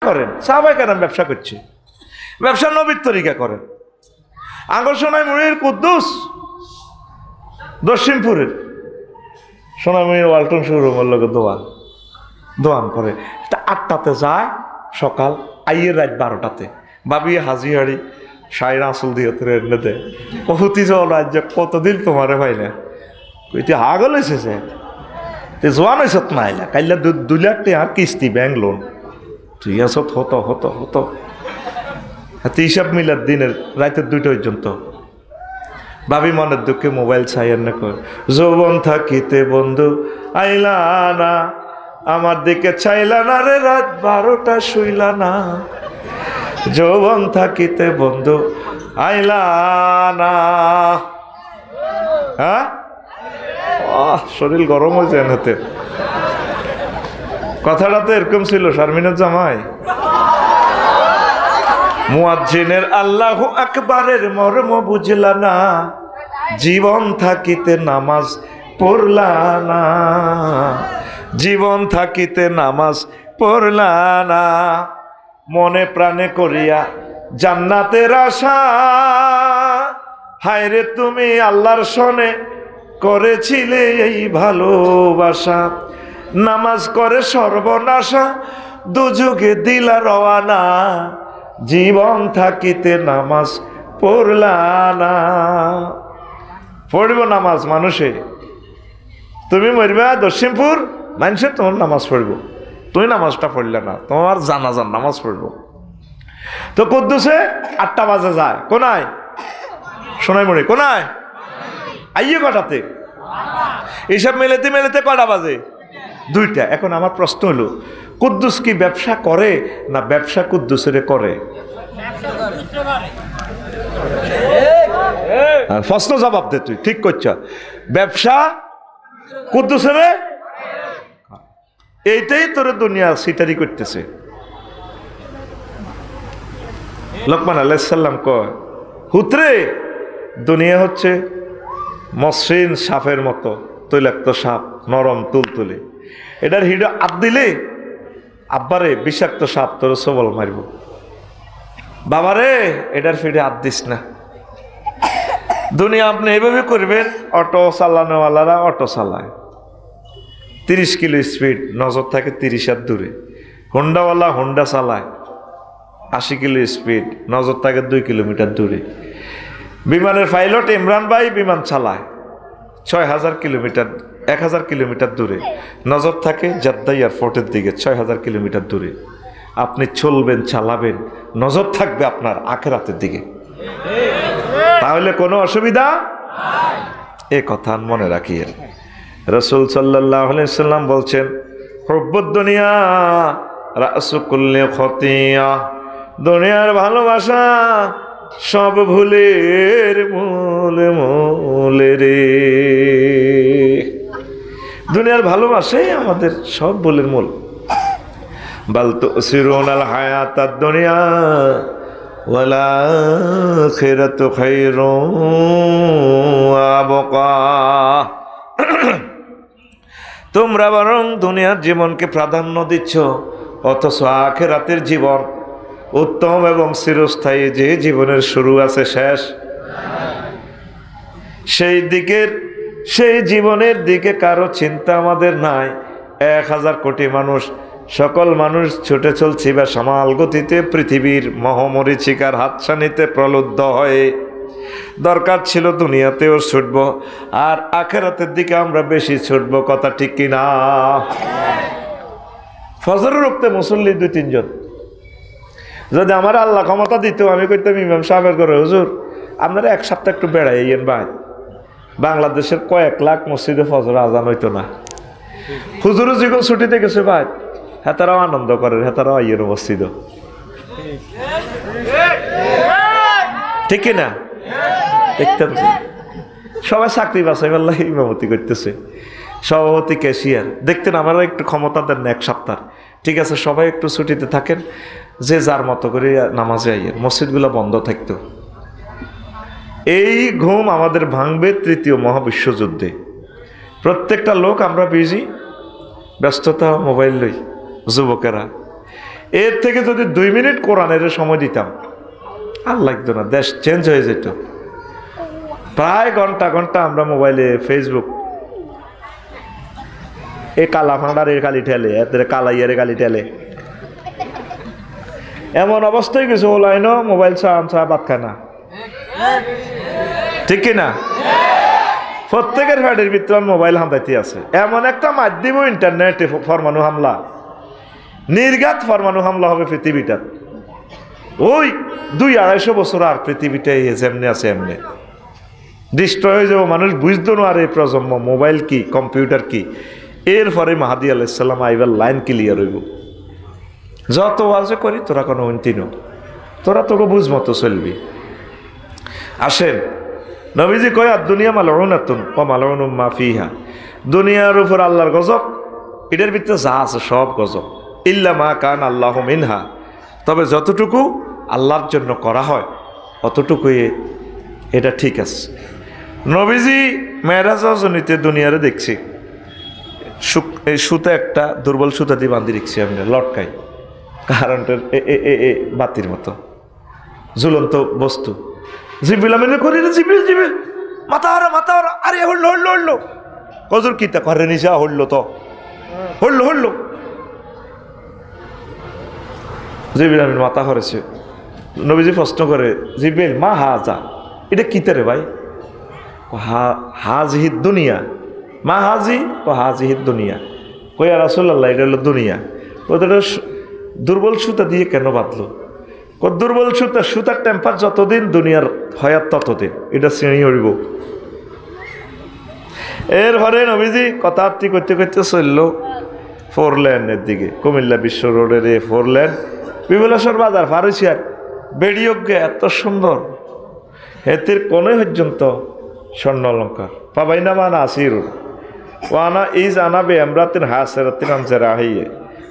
করেন, সাহাবায়ে কেরাম ব্যবসা করছে, ব্যবসা নবীর তরিকা করেন। আঙ্গুর সোনাইমুড়ির কুদ্দুস দক্ষিণপুরের সোনাইমুড়ির ওয়ালটন শোরুমের লোক দোয়ান করে, 8টাতে যায় সকাল, আইয়ের রাত 12টাতে। ভাবি হাজি হাড়ি সাইরা আসল দিয়ে এনে দেয়, কহুতি যাও রাজ্য কতদিন তোমারে ভাই না কইতে আগল হয়েছে তে জোয়ান হয়েছ না আইলা কাইলা 2 লাখ টাকা কিস্তি ব্যাংক লোন, তুই আসত হতো হতো হতো হাতে হিসাব মিলার দিনের রাতের 2টা পর্যন্ত। ভাবি মনের দুঃখে মোবাইল ছাইয়ের না কর, যৌবন থাকিতে বন্ধু আইলা না, আমার দিকে চাইলা না রে, রাত 12টা শুইলা না, যৌবন থাকিতে বন্ধু আইলা না। হ্যাঁ, শরীর গরম হয়েছে এনাতে। কথাটা তো এরকম ছিল শারমিনের জামাই। মুয়াজ্জিনের আল্লাহু আকবারের মর্ম বুঝলা না, জীবন থাকিতে নামাজ পড়লা না, জীবন থাকিতে নামাজ পড়লা না, মনে প্রাণে করিয়া জান্নাতের আশা, হায়রে তুমি আল্লাহর সনে করেছিলে এই ভালোবাসা, নামাজ করে সর্বনাশা, দুযুগে দিলা রওয়ানা, জীবন থাকিতে নামাজ পড়লা না। পড়ব নামাজ মানুষে, তুমি মরবা দক্ষিণপুর মানুষে তোমার নামাজ পড়ব, তুমি নামাজটা পড়লে না, তোমার জানাজার নামাজ পড়ব। তো কুদ্দুসে 8টা বাজে যায়, কোনায় সোনাইমুড়ি, কোনায় আইয়ে কটাতে, এইসব মেলেতে মেলেতে কটা বাজে 2টা। এখন আমার প্রশ্ন হলো, কুদ্দুস কি ব্যবসা করে না ব্যবসা কুদ্দুসের করে? প্রশ্ন জবাব দে, তুই ঠিক করছ, ব্যবসা কুদ্দুসের, এইটাই তোর দুনিয়া সিটারি করতেছে। লোকমান আলাইহিস সালাম কয়, হুতরে দুনিয়া হচ্ছে মসৃণ সাপের মতো, তৈলাক্ত সাপ, নরম তুলতুলে, এটার হিডো আপ দিলে আব্বারে বিষাক্ত সাপ তোর সবল মারব, বাবারে এটার ফিডে আপ দিস না। দুনিয়া আপনি এইভাবে করবেন, অটো চালানোওয়ালারা অটো চালায় 30 কিলো স্পিড, নজর থাকে 30 হাত দূরে, হোন্ডাওয়ালা হোন্ডা চালায় 80 কিলো স্পিড, নজর থাকে 2 কিলোমিটার দূরে, বিমানের পাইলট ইমরান ভাই বিমান চালায় 6000 কিলোমিটার 1000 কিলোমিটার দূরে, নজর থাকে জেদ্দা এয়ারপোর্টের দিকে 6000 কিলোমিটার দূরে। আপনি চলবেন, চালাবেন, নজর থাকবে আপনার আখিরাতের দিকে, তাহলে কোনো অসুবিধা এ কথা মনে রাখিয়েন। রাসূল সাল্লাল্লাহু আলাইহি সাল্লাম বলছেন, হুব্বুদ দুনিয়া রাসু কুল্লি খতিয়া, দুনিয়ার ভালোবাসা সব ভুলের মূল মূল রে, দুনিয়ার ভালোবাসাই আমাদের সব ভুলের মূল। বাল তুসিরুনাল হায়াতাদ দুনিয়া ওয়াল আখিরাতু খায়রুন ওয়া আবকা, তোমরা বরং দুনিয়ার জীবনকে প্রাধান্য দিচ্ছ, অথচ আখিরাতের জীবন উত্তম এবং চিরস্থায়ী, যে জীবনের শুরু আছে শেষ, সেই জীবনের দিকে কারো চিন্তা আমাদের নাই। 1000 কোটি মানুষ, সকল মানুষ ছুটে চলছি বা সমাল গতিতে পৃথিবীর মহামরীচিকার হাতছানিতে প্রলুব্ধ হয়ে। দরকার ছিল দুনিয়াতেও ছুটব, আর আখিরাতের দিকে আমরা বেশি ছুটব, কথা ঠিক কিনা? ফজরের ওয়াক্তে মুসল্লি 2-3 জন, যদি আমার আল্লাহ ক্ষমতা দিত আমি কইতাম ইমাম সাহেবের করে, হুজুর আপনারা 1 সপ্তাহ একটু বেড়াইয়েন ভাই, বাংলাদেশের কয়েক লাখ মসজিদে ফজর আজান হইতো না। হুজুরও যখন ছুটিতে গেছে ভাই, হেতারাও আনন্দ করেন, হেতারাও আইয়ের মসজিদ, ঠিক কিনা? দেখতেন সবাই চাকরি বাছাই পাল্লা ইমামতি করতেছে, সভাপতি ক্যাশিয়ার, দেখতেন আমারও একটু ক্ষমতা দেন না 1 সপ্তাহ, ঠিক আছে সবাই একটু ছুটিতে থাকেন, যে যার মতো করে নামাজে আইয়ের, মসজিদগুলো বন্ধ থাকতো। এই ঘুম আমাদের ভাঙবে 3য় মহাবিশ্বযুদ্ধে। প্রত্যেকটা লোক আমরা বিজি, ব্যস্ততা, মোবাইল লই, যুবকেরা এর থেকে যদি 2 মিনিট কোরআনের সময় দিতাম আর লাগতো না, দেশ চেঞ্জ হয়ে যেত। প্রায় ঘন্টা ঘন্টা আমরা মোবাইলে ফেসবুক, এ কালা ফাঁড়ার এর কালি ঠেলে, এদের কালাইয়ারে কালি ঠেলে, এমন অবস্থায় কিছু হলাই না, মোবাইল চা ভাত খায় না, ঠিক কিনা? প্রত্যেকের ফ্যাটের ভিতরে মোবাইল হামদাইতে আছে। এমন একটা মাধ্যম ইন্টারনেটে পরমাণু হামলা, নির্ঘাত পরমাণু হামলা হবে পৃথিবীটা। ওই 200-250 বছর আর পৃথিবীটাই যেমনি আছে এমনি ডিস্ট্রয় হয়ে যাবো। মানুষ বুঝতো না আর এই প্রজন্ম মোবাইল কি, কম্পিউটার কি। এরপরে মাহাদি আলাইহিস সালাম আইবার লাইন ক্লিয়ার হইব। যত ওয়াজ করি তোরা কোনো উন্তিনো, তোরা তোকে বুঝ মতো চলবি। আসেন, নবীজি কয় আর দুনিয়া মালউনাতুন ওয়া মালউনুম মা ফিহা, দুনিয়ার উপর আল্লাহর গজব, এটার ভিতরে যা আছে সব গজব। ইল্লা মা কান আল্লাহু মিনহা, তবে যতটুকু আল্লাহর জন্য করা হয় অতটুকুই এটা ঠিক আছে। নবীজি মেরাজ রজনীতে দুনিয়ারে দেখছি, এই সুতা একটা দুর্বল সুতা দিয়ে বান্ধি রেখছি আমি লটকাই, কারণটা বাতির মতো ঝুলন্ত বস্তু। জিব্রিল আমিনে করি না, জিব্রিল জিব্রিল মাথা হারা, আরে হল্লো কজর কিতা করে নিশা হল্লো তো হল্লো জিব্রিল আমিন মাথা করেছে। নবীজি প্রশ্ন করে, জিব্রিল মা হাজা, এটা কিতা রে ভাই? হাজিহিদ দুনিয়া, মা হাজি ও হাজিহিদ দুনিয়া। কই আর রাসূলুল্লাহ, এটা হলো দুনিয়া। ওদের দুর্বল সুতা দিয়ে কেন বাঁধলো? দুর্বল সুতার টেম্পার যতদিন দুনিয়ার হয়াত ততদিন, এটা শ্রেণী হইব। এরপরে নবীজি কথাবার্তি করতে করতে চললো 4 লেনের দিকে, কুমিল্লা বিশ্ব রোডের 4 লেন, বিমলেশ্বর বাজার ফারুসিয়ার বেড়িয়োগ্য এত সুন্দর, হেতির কোনে পর্যন্ত স্বর্ণ অলঙ্কার পাবাইনা মানা আসির ওয়ানা ইজ আনাবে এমরাতিন হাসরাতিন আমজারাহিয়ে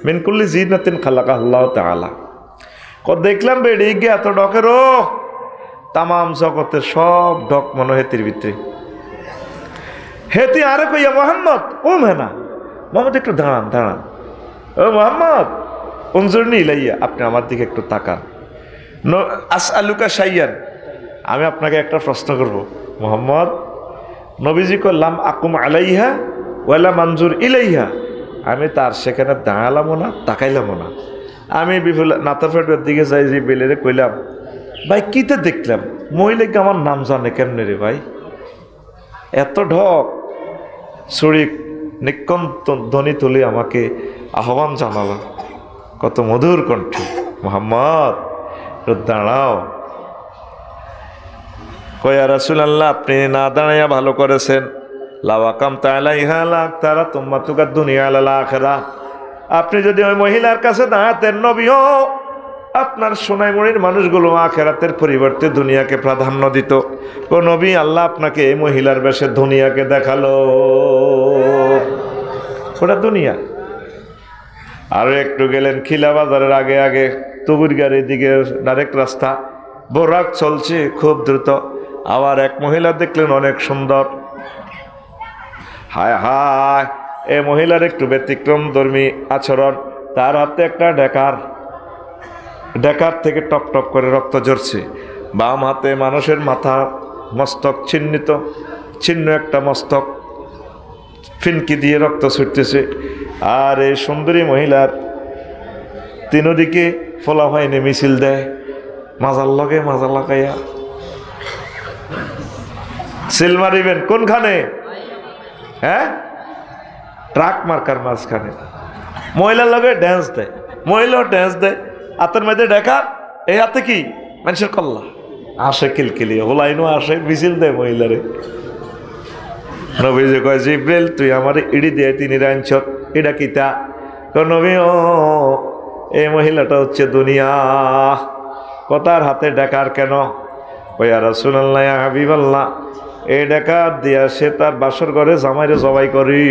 মিনকুল্লি জিনাতিন খালাকাহুল্লাহু তাআলা। দেখলাম বেড়ে গিয়ে এত ডকেরও তামাম জগতের সব ডক মনে হেতির ভিতরে। হেতি আরে কইয়া মোহাম্মদ, ও মেনা মোহাম্মদ একটু দাঁড়ান, ও মোহাম্মদ উনজুরনি ইলাইয়া, আপনি আমার দিকে একটু তাকান। আসআলুকা শাইয়ান, আমি আপনাকে একটা প্রশ্ন করব মোহাম্মদ। নবীজি করলাম আকুম আলাইহা ওয়ালা মঞ্জুর ইলাইহা, আমি তার সেখানে দাঁড়ালামও না তাকাইলামও না। আমি বিপুল নাতাফেটের দিকে যাই, যে বেলেরে কইলাম, ভাই কিতে দেখলাম মহিলাকে আমার নাম জানে কেমনে রে ভাই? এত ঢক শরীর নিকন্ত ধ্বনি তুলে আমাকে আহ্বান জানালো, কত মধুর কণ্ঠে, মোহাম্মদ দাঁড়াও। কয়া রাসূলুল্লাহ, আপনি না দাঁড়াইয়া ভালো করেছেন। লাওয়াকাম তালাইহা লাক তারা তোমা তুকা দুনিয়া আলাল আখিরাহ, আপনি যদি ওই মহিলার কাছে দাঁড়াতেন, নবীও আপনার সোনাইমণির মানুষগুলো আখিরাতের পরিবর্তে দুনিয়াকে প্রাধান্য দিত। ও নবী, আল্লাহ আপনাকে এই মহিলার বেশে দুনিয়াকে দেখালো, ওটা দুনিয়া। আরো একটু গেলেন খিলা বাজারের আগে তুবুর গাড়ির দিকে ডাইরেক্ট রাস্তা, বোরাক চলছে খুব দ্রুত। আবার এক মহিলা দেখলেন অনেক সুন্দর, হায় হায়, এই মহিলার একটু ব্যতিক্রম ধর্মী আচরণ। তার হাতে একটা ডেকার থেকে টপ টপ করে রক্ত ঝরছে। বাম হাতে মানুষের মাথা মস্তক ছিন্ন একটা মস্তক, ফিনকি দিয়ে রক্ত ছুটতেছে। আর এই সুন্দরী মহিলার তিনদিকে ফলা হয়নি মিছিল দেয়, মাজার লগে মাজা লাগাইয়া সিল মারিবেন কোনখানে? হ্যাঁ, ট্রাক মার্কার মাঝখানে। মহিলার লগে ড্যান্স দেয়, মহিলাও ড্যান্স দেয়, হাতের মধ্যে ডেকা, এই হাতে কি মানুষের কল্লা আসে, কিলকিলিয়ে হোলাইনও আসে, মিছিল দেয় মহিলারে। নবীজি কয়, জিব্রাইল তুই আমার ইডি দিয়ে তিনি রাঞ্চ, এটা কিতা? নবী, ও এই মহিলাটা হচ্ছে দুনিয়া। কথার হাতে ডেকার কেন? ওই আর রাসূলুল্লাহ, ইয়া হাবিবাল্লাহ, এই ডেকার দিয়া সে তার বাসর ঘরে জামাইরে জবাই করি,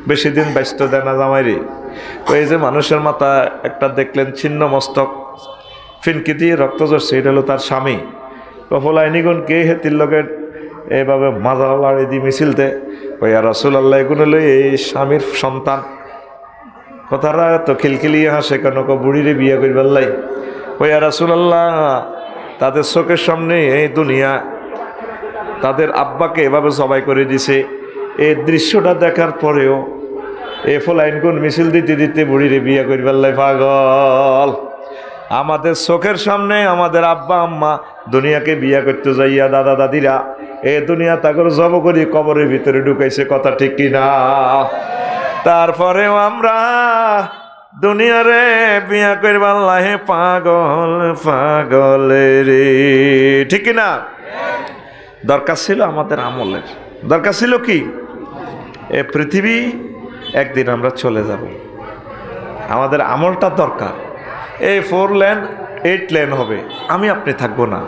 বেশি দিন ব্যস্ত দেয় না জামাইরে। ওই যে মানুষের মাথা একটা দেখলেন ছিন্ন মস্তক, ফিনকি দিয়ে রক্ত ঝরছে, এটা হলো তার স্বামী। কফলাইনিগুন কে হেতির লোকের এইভাবে মাজা লাড়ি দিয়ে মিছিল দেয়। ওই আর রাসূলুল্লাহ, এগুলো হলো এই স্বামীর সন্তান। কথাটা তো খিলখিলিয়ে হাসে কেন, বুড়িরে বিয়ে করবার লাই। ওই রাসূলুল্লাহ, তাদের চোখের সামনে এই দুনিয়া তাদের আব্বাকে এভাবে জবাই করে দিছে, এই দৃশ্যটা দেখার পরেও এ ফলাইন কোন মিছিল দিতে দিতে বুড়িরে বিয়ে করবার লাই পাগল। আমাদের চোখের সামনে আমাদের আব্বা আম্মা দুনিয়াকে বিয়ে করতে যাইয়া দাদা দাদিরা এ দুনিয়া তাগর জব করি কবরের ভিতরে ঢুকাইছে, কথা ঠিক কিনা? তারপরেও আমরা দুনিয়ারে বিয়া করবার লাহে পাগল পাগল রে, ঠিক কিনা? দরকার ছিল আমাদের আমলের, দরকার ছিল কি, এ পৃথিবী একদিন আমরা চলে যাব, আমাদের আমলটা দরকার। এই 4 লেন 8 লেন হবে, আমি আপনি থাকবো না।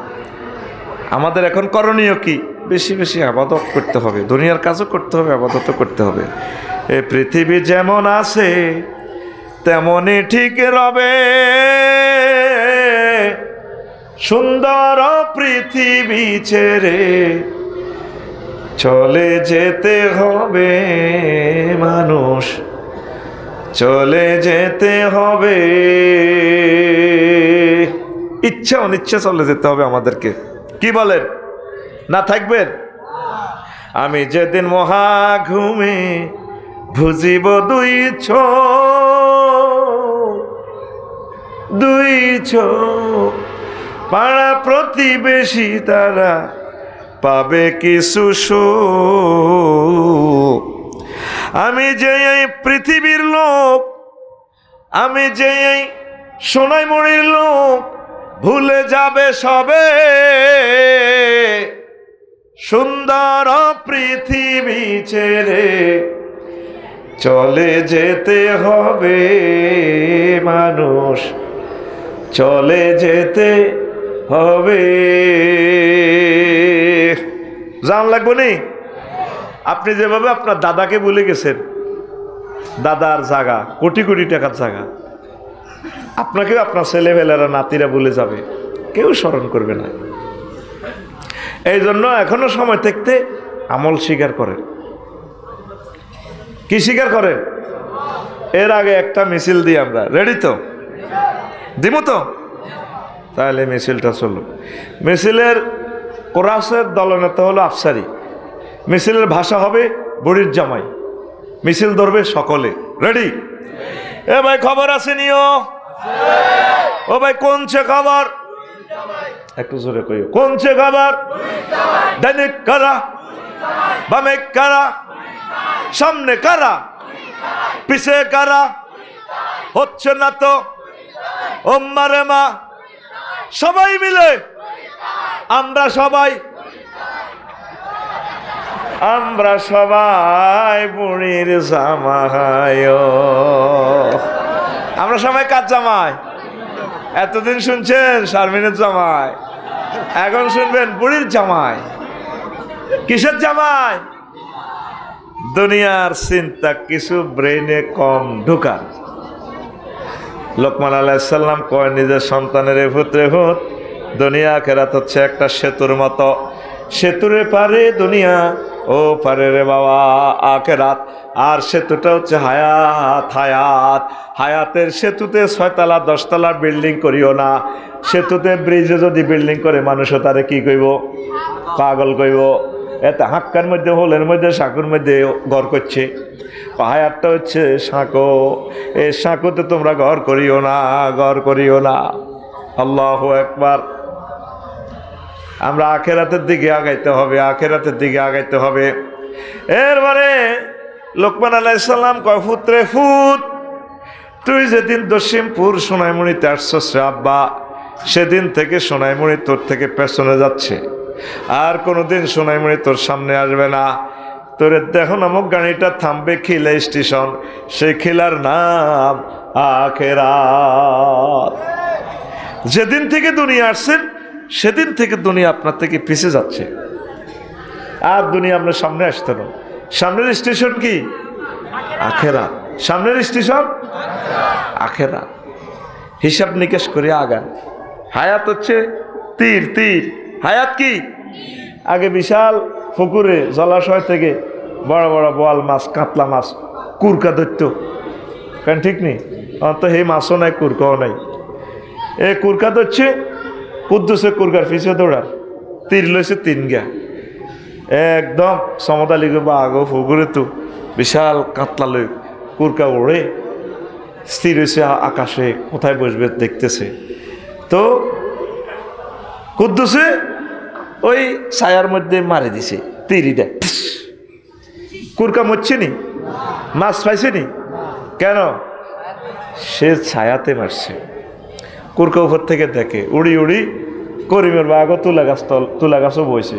আমাদের এখন করণীয় কি? বেশি বেশি আবাদত করতে হবে, দুনিয়ার কাজও করতে হবে, আবাদত করতে হবে। এই পৃথিবী যেমন আছে তেমনই ঠিক রবে, সুন্দর পৃথিবী ছেড়ে চলে যেতে হবে মানুষ, চলে যেতে হবে, ইচ্ছা অনিচ্ছা চলে যেতে হবে আমাদেরকে। কি বলেন, না থাকবেন? আমি যেদিন মহা ঘুমে বুঝিব দুই চোখ, পাড়া প্রতিবেশী তারা পাবে কিছু সুখ। আমি যে এই পৃথিবীর লোক, আমি যে এই সোনাইমুড়ির লোক, ভুলে যাবে সবে, সুন্দর পৃথিবী ছেড়ে চলে যেতে হবে মানুষ, চলে যেতে হবে। জান লাগবো নি? আপনি যেভাবে আপনার দাদাকে ভুলে গেছেন, দাদার জায়গা কোটি কোটি টাকার জায়গা, আপনাকেও আপনার ছেলেবেলারা নাতিরা ভুলে যাবে, কেউ স্মরণ করবে না। এই জন্য এখনো সময় থাকতে আমল স্বীকার করেন। কি স্বীকার করেন? এর আগে একটা মিছিল দিই আমরা, রেডি তো? দিব তো? তাহলে মিছিলটা চলো। মিছিলের কোরাসের দলনেতা হলো আফসারি, মিছিলের ভাষা হবে বুড়ির জামাই, মিছিল ধরবে সকলে। রেডি? এ ভাই খবর আছে নিও? ও ভাই কোনছে খবর? একটু জোরে কইও, কোনছে খবর? ডাইনে কারা, বামে কারা, সামনে কারা, পিছে কারা, হচ্ছে না তো ওম্মারে মা, সবাই মিলে আমরা সবাই বুড়ির জামাই। আমরা সবাই কার জামাই? এতদিন শুনছেন শারমিনের জামাই, এখন শুনবেন বুড়ির জামাই। কিসের জামাই? দুনিয়ার চিন্তা কিছু ব্রেনে কম ঢুকা। লোকমান আলাইহিস সালাম কয় নিজের সন্তানের পুত্রে ভূত, দুনিয়া আখিরাত হচ্ছে একটা সেতুর মতো, সেতুরে পারে দুনিয়া, ও পারে রে বাবা আখিরাত। আর সেতুটা হচ্ছে হায়াত, হায়াত, হায়াতের সেতুতে 6 তলা 10 তলা বিল্ডিং করিও না। সেতুতে ব্রিজে যদি বিল্ডিং করে মানুষও তারে কি কইব? পাগল কইব। এতে হাক্কার মধ্যে, হোলের মধ্যে, সাঁকুর মধ্যে ঘর করছে। হায়াতটা হচ্ছে সাঁকো, এই সাঁকোতে তোমরা ঘর করিও না, ঘর করিও না। আল্লাহু আকবার। আমরা আখিরাতের দিকে আগাইতে হবে, আখিরাতের দিকে আগাইতে হবে। এরপরে লোকমান আলাইহিস সালাম কয়, পুত্রে ফুত, তুই যেদিন দশিমপুর সোনাইমুড়িতে আসছস রে আব্বা, সেদিন থেকে সোনাইমুড়ি তোর থেকে পেছনে যাচ্ছে, আর কোনোদিন সোনাইমুড়ি তোর সামনে আসবে না। তোর দেখো নামক গাড়িটা থামবে খিলা স্টেশন, সেই খিলার নাম আখিরাত। যেদিন থেকে দুনিয়া আসছেন সেদিন থেকে দুনিয়া আপনার থেকে পিছিয়ে যাচ্ছে, আর দুনিয়া আপনার সামনে আসতে না। সামনের স্টেশন কি? আখিরাত। সামনের স্টেশন আখিরাত। হিসাব নিকেশ করে আগান। হায়াত হচ্ছে তীর, তীর। হায়াত কি? আগে বিশাল পুকুরে জলাশয় থেকে বড় বড় বোয়াল মাছ, কাতলা মাছ, কুরকা ধরত, কেন ঠিক নেই? তো হে মাছও নাই, কুরকাও নাই। এ কুরকা ধরছে, কুদ্দুসে কুরকার পিছিয়ে দৌড়ার, তীর লইছে 3 গা, একদম সমতালি বা আগো ফুগুরে তো বিশাল কাতলা লই কুরকা ওড়ে স্থির হয়েছে আকাশে, কোথায় বসবে দেখতেছে। তো কুদ্দুসে ওই ছায়ার মধ্যে মারি দিছে তীরিটা। কুরকা মরছে নি, মাছ পাইছে নি, কেন? সে ছায়াতে মারছে। কুরকা উপর থেকে দেখে উড়ি উড়ি করিমের বাঘও তুলা গাছও বইছে,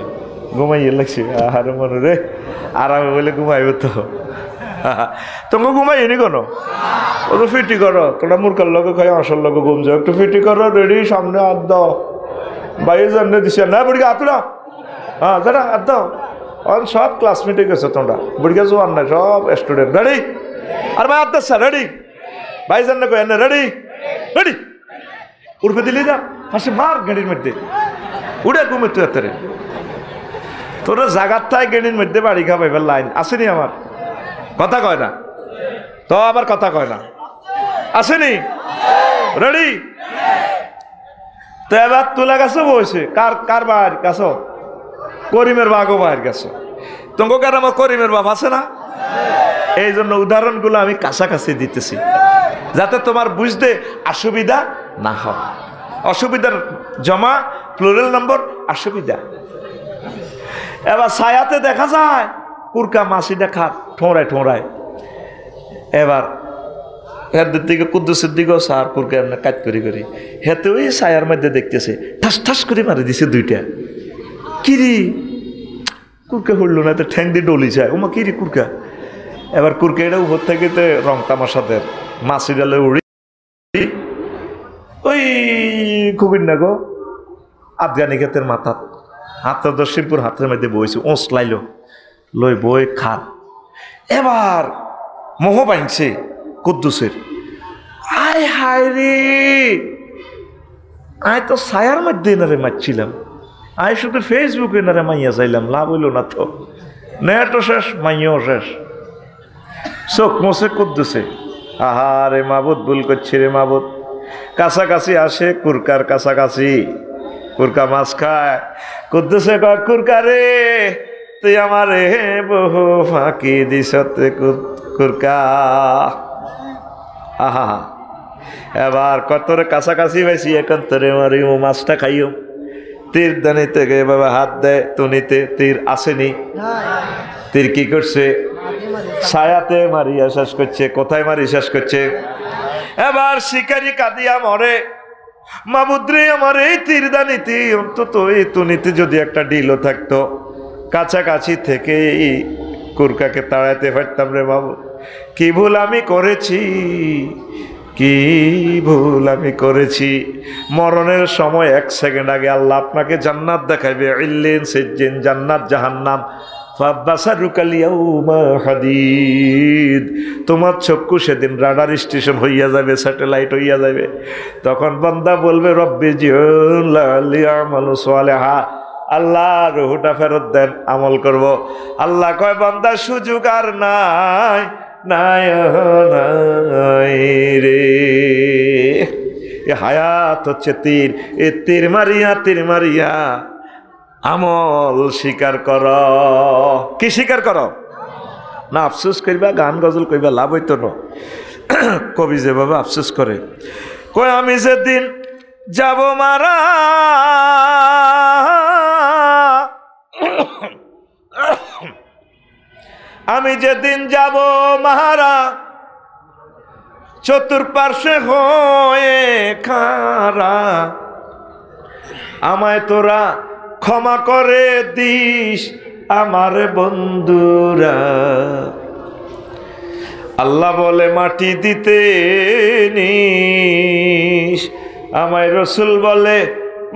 ঘুমাইয়ে লাগছে। আহারে মনে রে, আরামে বলে ঘুমাইব তো। তোমাকে ঘুমাইনি কোনো, ও তো ফিটি করো, তোরা মুরকার লগে খাই আসল লগে ঘুম যাও, একটু ফিটি করো, রেডি, সামনে হাত দাও, বাইরে জানে দিছে না বুড়িকে হাত দাও, হ্যাঁ যারা হাত দাও। সব ক্লাসমেটে গেছে, তোমরা বুড়িকে জোয়ান নাই, সব স্টুডেন্ট রেডি, আর ভাই হাত দাচ্ছা রেডি, ভাই জানে কই এনে রেডি রেডি, উঠবে দিলি যা ফাঁসে মার গাড়ির মধ্যে উড়ে ঘুমে তুই হাতে। তোরা জাগার থাই গাড়ির মধ্যে বাড়ি খাবাইবার লাইন আসেনি? আমার কথা কয় না তো, আবার কথা কয় না, আসেনি? রেডি? তো এবার তুলা গাছও বসে, কার বাড়ির গাছ? করিমের বাঘও বাড়ির গাছ। তোমাকে আর আমার করিমের বাপ আছে না? এই জন্য উদাহরণগুলো আমি কাছাকাছি দিতেছি, যাতে তোমার বুঝতে অসুবিধা না হয়। অসুবিধার জমা প্লুরাল নম্বর অসুবিধা। এবার ছায়াতে দেখা যায় কুরকা মাছিটা খা ঠোঁড়ায় ঠোঁড়ায়। এবার হেদের দিকে কুদ্দুসের দিকেও সার কুরকা এমনি কাজ করি করি হেতে ওই ছায়ার মধ্যে দেখতেছে, ঠাস ঠাস করে মারি দিছে 2টা। কিরি কুরকা হইল না, তো ঠ্যাং দিয়ে ডলি যায়, ওমা কিরি কুরকা। এবার কুরকা এটা উপর থেকে রং তামাশাদের মাছি ডালে উড়ি ওই খুবির না গো আফগানি ক্ষেতের মাথাত হাতটা দর্শিমপুর হাতের মধ্যে বইছে, ওঁস লাইল লই বই খার। এবার মোহ বাইনছে কুদ্দুসের, আয় হায় রে, আয় তো ছায়ার মধ্যে এনারে মারছিলাম, আয় শুধু ফেসবুকে এনারে মাইয়া চাইলাম, লাভ হইল না তো, নেটও শেষ মাইয়াও শেষ। চোখ মোছে কুদ্দুসে, আহা রে মাবুদ, ভুল করছি রে মাবুদ। কাছাকাছি আসে কুরকার কাছাকাছি, কুরকা মাছ খায়। কুদ্দুসে কয়, কুরকা রে তুই আমার বহু ফাঁকি দিস কুরকা। আহা, এবার কতরে কাছাকাছি পাইছি, এখন তোরে মারি মাছটা খাইও। তীর দানিতে এভাবে হাত দেয় তুনিতে, তীর আসেনি। তীর কি করছে? ছায়াতে মারিয়া শেষ করছে। কোথায় মারি শেষ করছে? এবার শিকারি কাঁদিয়া মরে, মাবুদ্রে আমার এই তীরদানিতে অন্তত এই তুনিতে যদি একটা ডিলও থাকতো, কাছাকাছি থেকে এই কুরকাকে তাড়াইতে পারতাম রে বাবু। কি ভুল আমি করেছি, কি ভুল আমি করেছি। মরণের সময় 1 সেকেন্ড আগে আল্লাহ আপনাকে জান্নাত দেখাইবে, ইল্লিন সিজ্জিন, জান্নাত জাহান্নাম। তোমার চক্ষু সেদিন রাডার স্টেশন হইয়া যাবে, স্যাটেলাইট হইয়া যাবে। তখন বান্দা বলবে, রব্বি জিউল সালেহা, আল্লাহ রুহুটা ফেরত দেন, আমল করব। আল্লাহ কয়, বান্দা সুযোগ আর নাই, নাই নাই রে। এ হায়াত হচ্ছে তীর, এ তীর মারিয়া আমল স্বীকার কর। কি স্বীকার কর? না আফসোস করবা, গান গজল করবা, লাভ হইতো না। কবি যেভাবে আফসোস করে, কই আমি যেদিন যাব মারা, আমি যেদিন যাব মারা, চতুর্পার্শ্বে হয়ে খারা, আমায় তোরা ক্ষমা করে দিস আমার বন্ধুরা। আল্লাহ বলে, মাটি দিতে নিস আমায়, রসুল বলে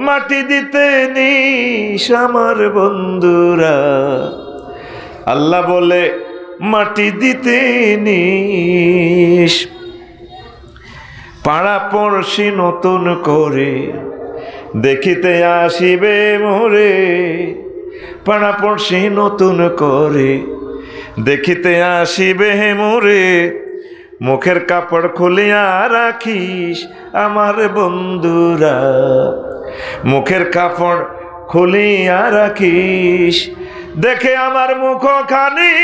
মাটি দিতে নিস আমার বন্ধুরা। আল্লাহ বলে মাটি দিতে নিস। পাড়া পড়শি নতুন করে দেখিতে আসিবে মোরে, পাড়া পড়শি নতুন করে দেখিতে আসিবে মোরে। মুখের কাপড় খুলিয়া রাখিস আমার বন্ধুরা, মুখের কাপড় খুলিয়া রাখিস, দেখে আমার মুখখানি,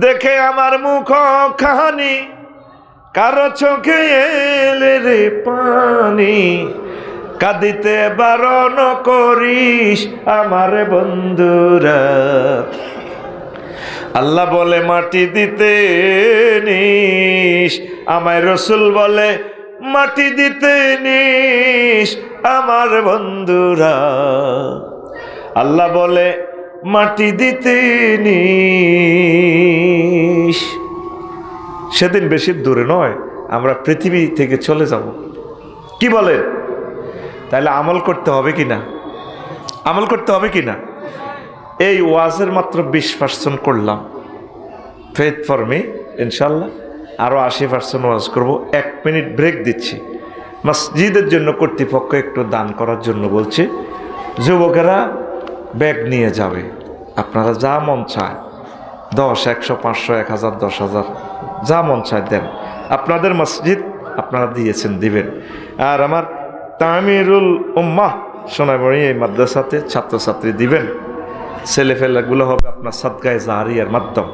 দেখে আমার মুখখানি, কারো চোখে এলে রে পানি, কাঁদিতে বারণ করিস আমার বন্ধুরা। আল্লাহ বলে মাটি দিতে নিস, আমায় রসুল বলে মাটি দিতে নিস আমার বন্ধুরা। আল্লাহ বলে মাটি দিতে নিস। সেদিন বেশি দূরে নয়, আমরা পৃথিবী থেকে চলে যাব। কি বলেন? তাহলে আমল করতে হবে কিনা? আমল করতে হবে কিনা? এই ওয়াজের মাত্র 20% করলাম। ফেথ ফর মি, ইনশাল্লাহ আরও 80% ওয়াজ করব। 1 মিনিট ব্রেক দিচ্ছি। মসজিদের জন্য কর্তৃপক্ষ একটু দান করার জন্য বলছে। যুবকেরা ব্যাগ নিয়ে যাবে, আপনারা যা মন চায় 10, 100, 500, 1000, 10,000 যা মন চায় দেন। আপনাদের মসজিদ আপনারা দিয়েছেন, দিবেন। আর আমার তামিরুল উম্মাহ সোনামণি এই মাদ্রাসাতে ছাত্রছাত্রী দিবেন। ছেলেফেলাগুলো হবে আপনার সাদকায়ে জারিয়ার মাধ্যম।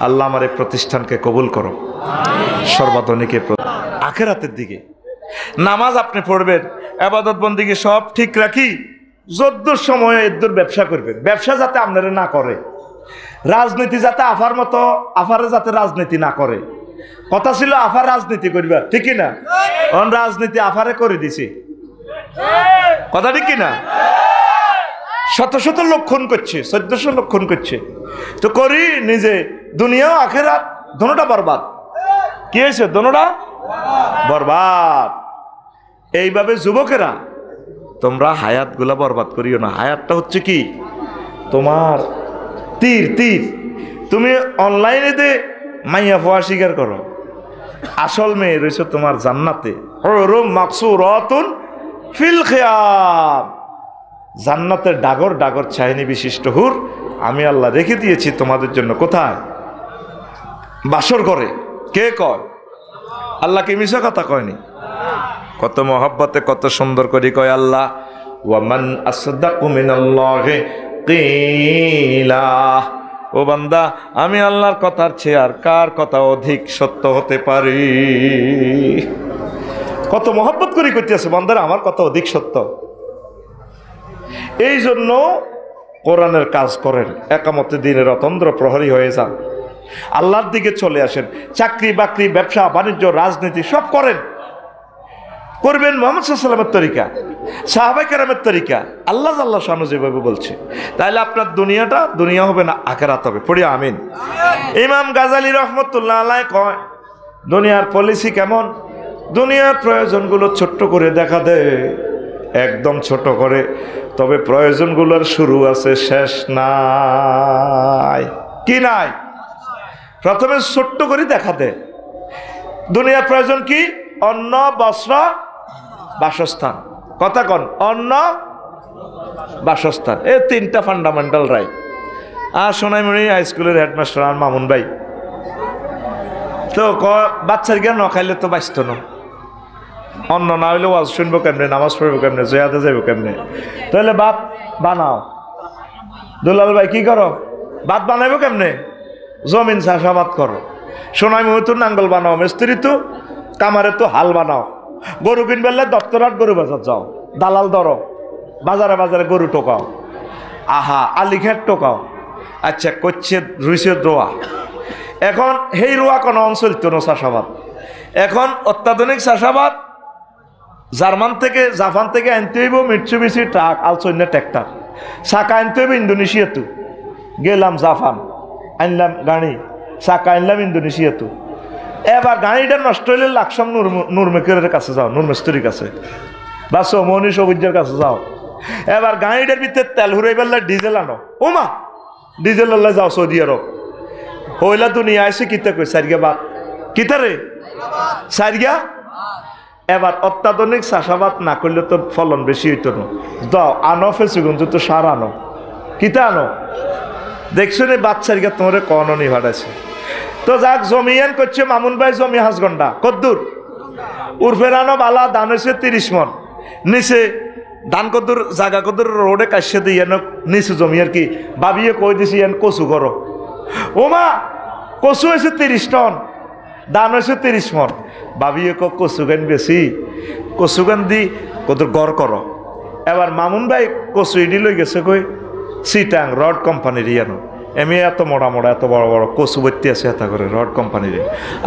আল্লাহ আমার এই প্রতিষ্ঠানকে কবুল করো সর্বাধনিকে। আখিরাতের দিকে নামাজ আপনি পড়বেন, ইবাদত বন্দেগী সব ঠিক রাখি, যদ্দুর সময়ে এদ্দুর ব্যবসা করবেন। ব্যবসা যাতে আপনারা না করে, রাজনীতি যাতে আফার মতো আফারে যাতে রাজনীতি না করে। কথা ছিল আফার রাজনীতি করবার, ঠিক কিনা? রাজনীতি আফারে করে দিছি, কথা ঠিক কিনা? শত শত লোক খুন করছে, 1400 লোক খুন করছে। তো করি নিজে, দুনিয়া আখিরাত দোনোটা বরবাদ। কি হয়েছে? দোনোটা বরবাদ। এইভাবে যুবকেরা তোমরা হায়াতগুলা বরবাদ করিও না। হায়াতটা হচ্ছে কি? তোমার তীর। তীর তুমি অনলাইনে দে মাইয়া ফোয়া স্বীকার করো, আসল মেয়ে রয়েছে তোমার জান্নাতে। হুরুম মাকসুরাতুন ফিল খিয়াম, জান্নাতের ডাগর ডাগর ছাইনি বিশিষ্ট হুর আমি আল্লাহ রেখে দিয়েছি তোমাদের জন্য। কোথায়? বাসর ঘরে। কে কয়? আল্লাহ কি মিছা কথা কয়নি? কত মহব্বতে কত সুন্দর করে কয় আল্লাহ, ওয়ামান আসদাকু মিনাল্লাহি কিলা। ও বান্দা, আমি আল্লাহর কথার চেয়ে আর কার কথা অধিক সত্য হতে পারি? কত মহব্বত করে করতেছে বান্দারা, আমার কথা অধিক সত্য। এই জন্য কোরআনের কাজ করেন, একামতে দিনের অতন্দ্র প্রহরী হয়ে যান, আল্লাহর দিকে চলে আসেন। চাকরি বাকরি, ব্যবসা বাণিজ্য, রাজনীতি সব করেন, করবেন মুহাম্মদ সাল্লাল্লাহু আলাইহি ওয়াসাল্লামের তরিকা, সাহাবায়ে কেরামের তরিকা, আল্লাহ আল্লাহ শানু যেভাবে বলছে। তাহলে আপনার দুনিয়াটা দুনিয়া হবে না, আখিরাত হবে। পড়ি আমিন। ইমাম গাজালি রহমতুল্লাহ আলাইহি কয়, দুনিয়ার পলিসি কেমন? দুনিয়ার প্রয়োজনগুলো ছোট্ট করে দেখা দেয়, একদম ছোট করে, তবে প্রয়োজনগুলোর শুরু আছে, শেষ নাই। কি নাই? প্রথমে ছোট্ট করে দেখা দেয়। দুনিয়ার প্রয়োজন কি? অন্ন, বস্ত্র, বাসস্থান। কথা কন, অন্ন, বাসস্থান, এই 3টা ফান্ডামেন্টাল রাইট। আর সোনাইমুড়ি হাই স্কুলের হেডমাস্টার আর মামুন ভাই তো বাচ্চার গিয়া ন খাইলে তো বাঁচত না। অন্ন না হইলে ওয়াজ শুনবো কেমনে, নামাজ পড়বো কেমনে, জয়াতে যাবো কেমনে? তাহলে ভাত বানাও। দুলাল ভাই কি করো? ভাত বানাইবো কেমনে? জমিন চাষাবাদ করো। সোনাইমুড়ি তো নাঙ্গল বানাও, মিস্ত্রি তো কামারে তো হাল বানাও। গরু কিনবেলে দপ্তরাট গরু বাজার যাও, দালাল ধরো, বাজারে বাজারে গরু টোকাও, আহা আলিঘাট টোকাও। আচ্ছা করছে রুইছে রোয়া। এখন সেই রোয়া কোনো অঞ্চল তো চাষাবাদ। এখন অত্যাধুনিক চাষাবাদ জার্মান থেকে, জাপান থেকে আনতে হইব মিটসুবিশি ট্রাক, আলচন্য ট্র্যাক্টর। চাকা আনতে হইব ইন্দোনেশিয়াতো, গেলাম জাপান, আনলাম গাড়ি, চাকা আনলাম ইন্দোনেশিয়াতো। এবার গাড়িটা নষ্ট হইলে লাকসাম নূর মেকারের কাছে যাও, নূর মিস্ত্রির কাছে, বা সমনি সবুজের কাছে যাও। এবার গাড়িটার ভিতরে তেল হুড়াই পেলে ডিজেল আনো। ও মা, ডিজেল আল্লাহ যাও সৌদি আরব। হইলা দুনিয়া আসে কিতা কই সারিগা বাদ, কিতা রে সারিগা। এবার অত্যাধুনিক চাষাবাদ না করলে তো ফলন বেশি হইতো না। দাও আনো ফেসুগঞ্জ তো সার আনো, কিতা আনো, দেখছো নি বাচ্চার গিয়ে তোমার কননি ভাড়াছে তো যাক জমিয়ান করছে মামুন ভাই জমি হাঁসগন্ডা কদ্দুর উর্ফেরানো বালা দান হয়েছে 30 মন নিচে ধান কদ্দুর জাগা কদ্দুর রোডে কাশে দিয়ে নিচু জমি আর কি ভাবিয়ে কই দিছি এন কচু করো ও মা কচু হয়েছে 30 টন দান হয়েছে 30 মন ভাবিয়ে কচু গান বেশি কচু গান দি কদ্দুর গড় করো এবার মামুন ভাই কচু ইডি লই গেছে কই সিটাং রড কোম্পানির ইয়ানো এমনি এত মোড়া মোড়া এত বড় বড় কচু ভর্তি আছে এত করে রড কোম্পানির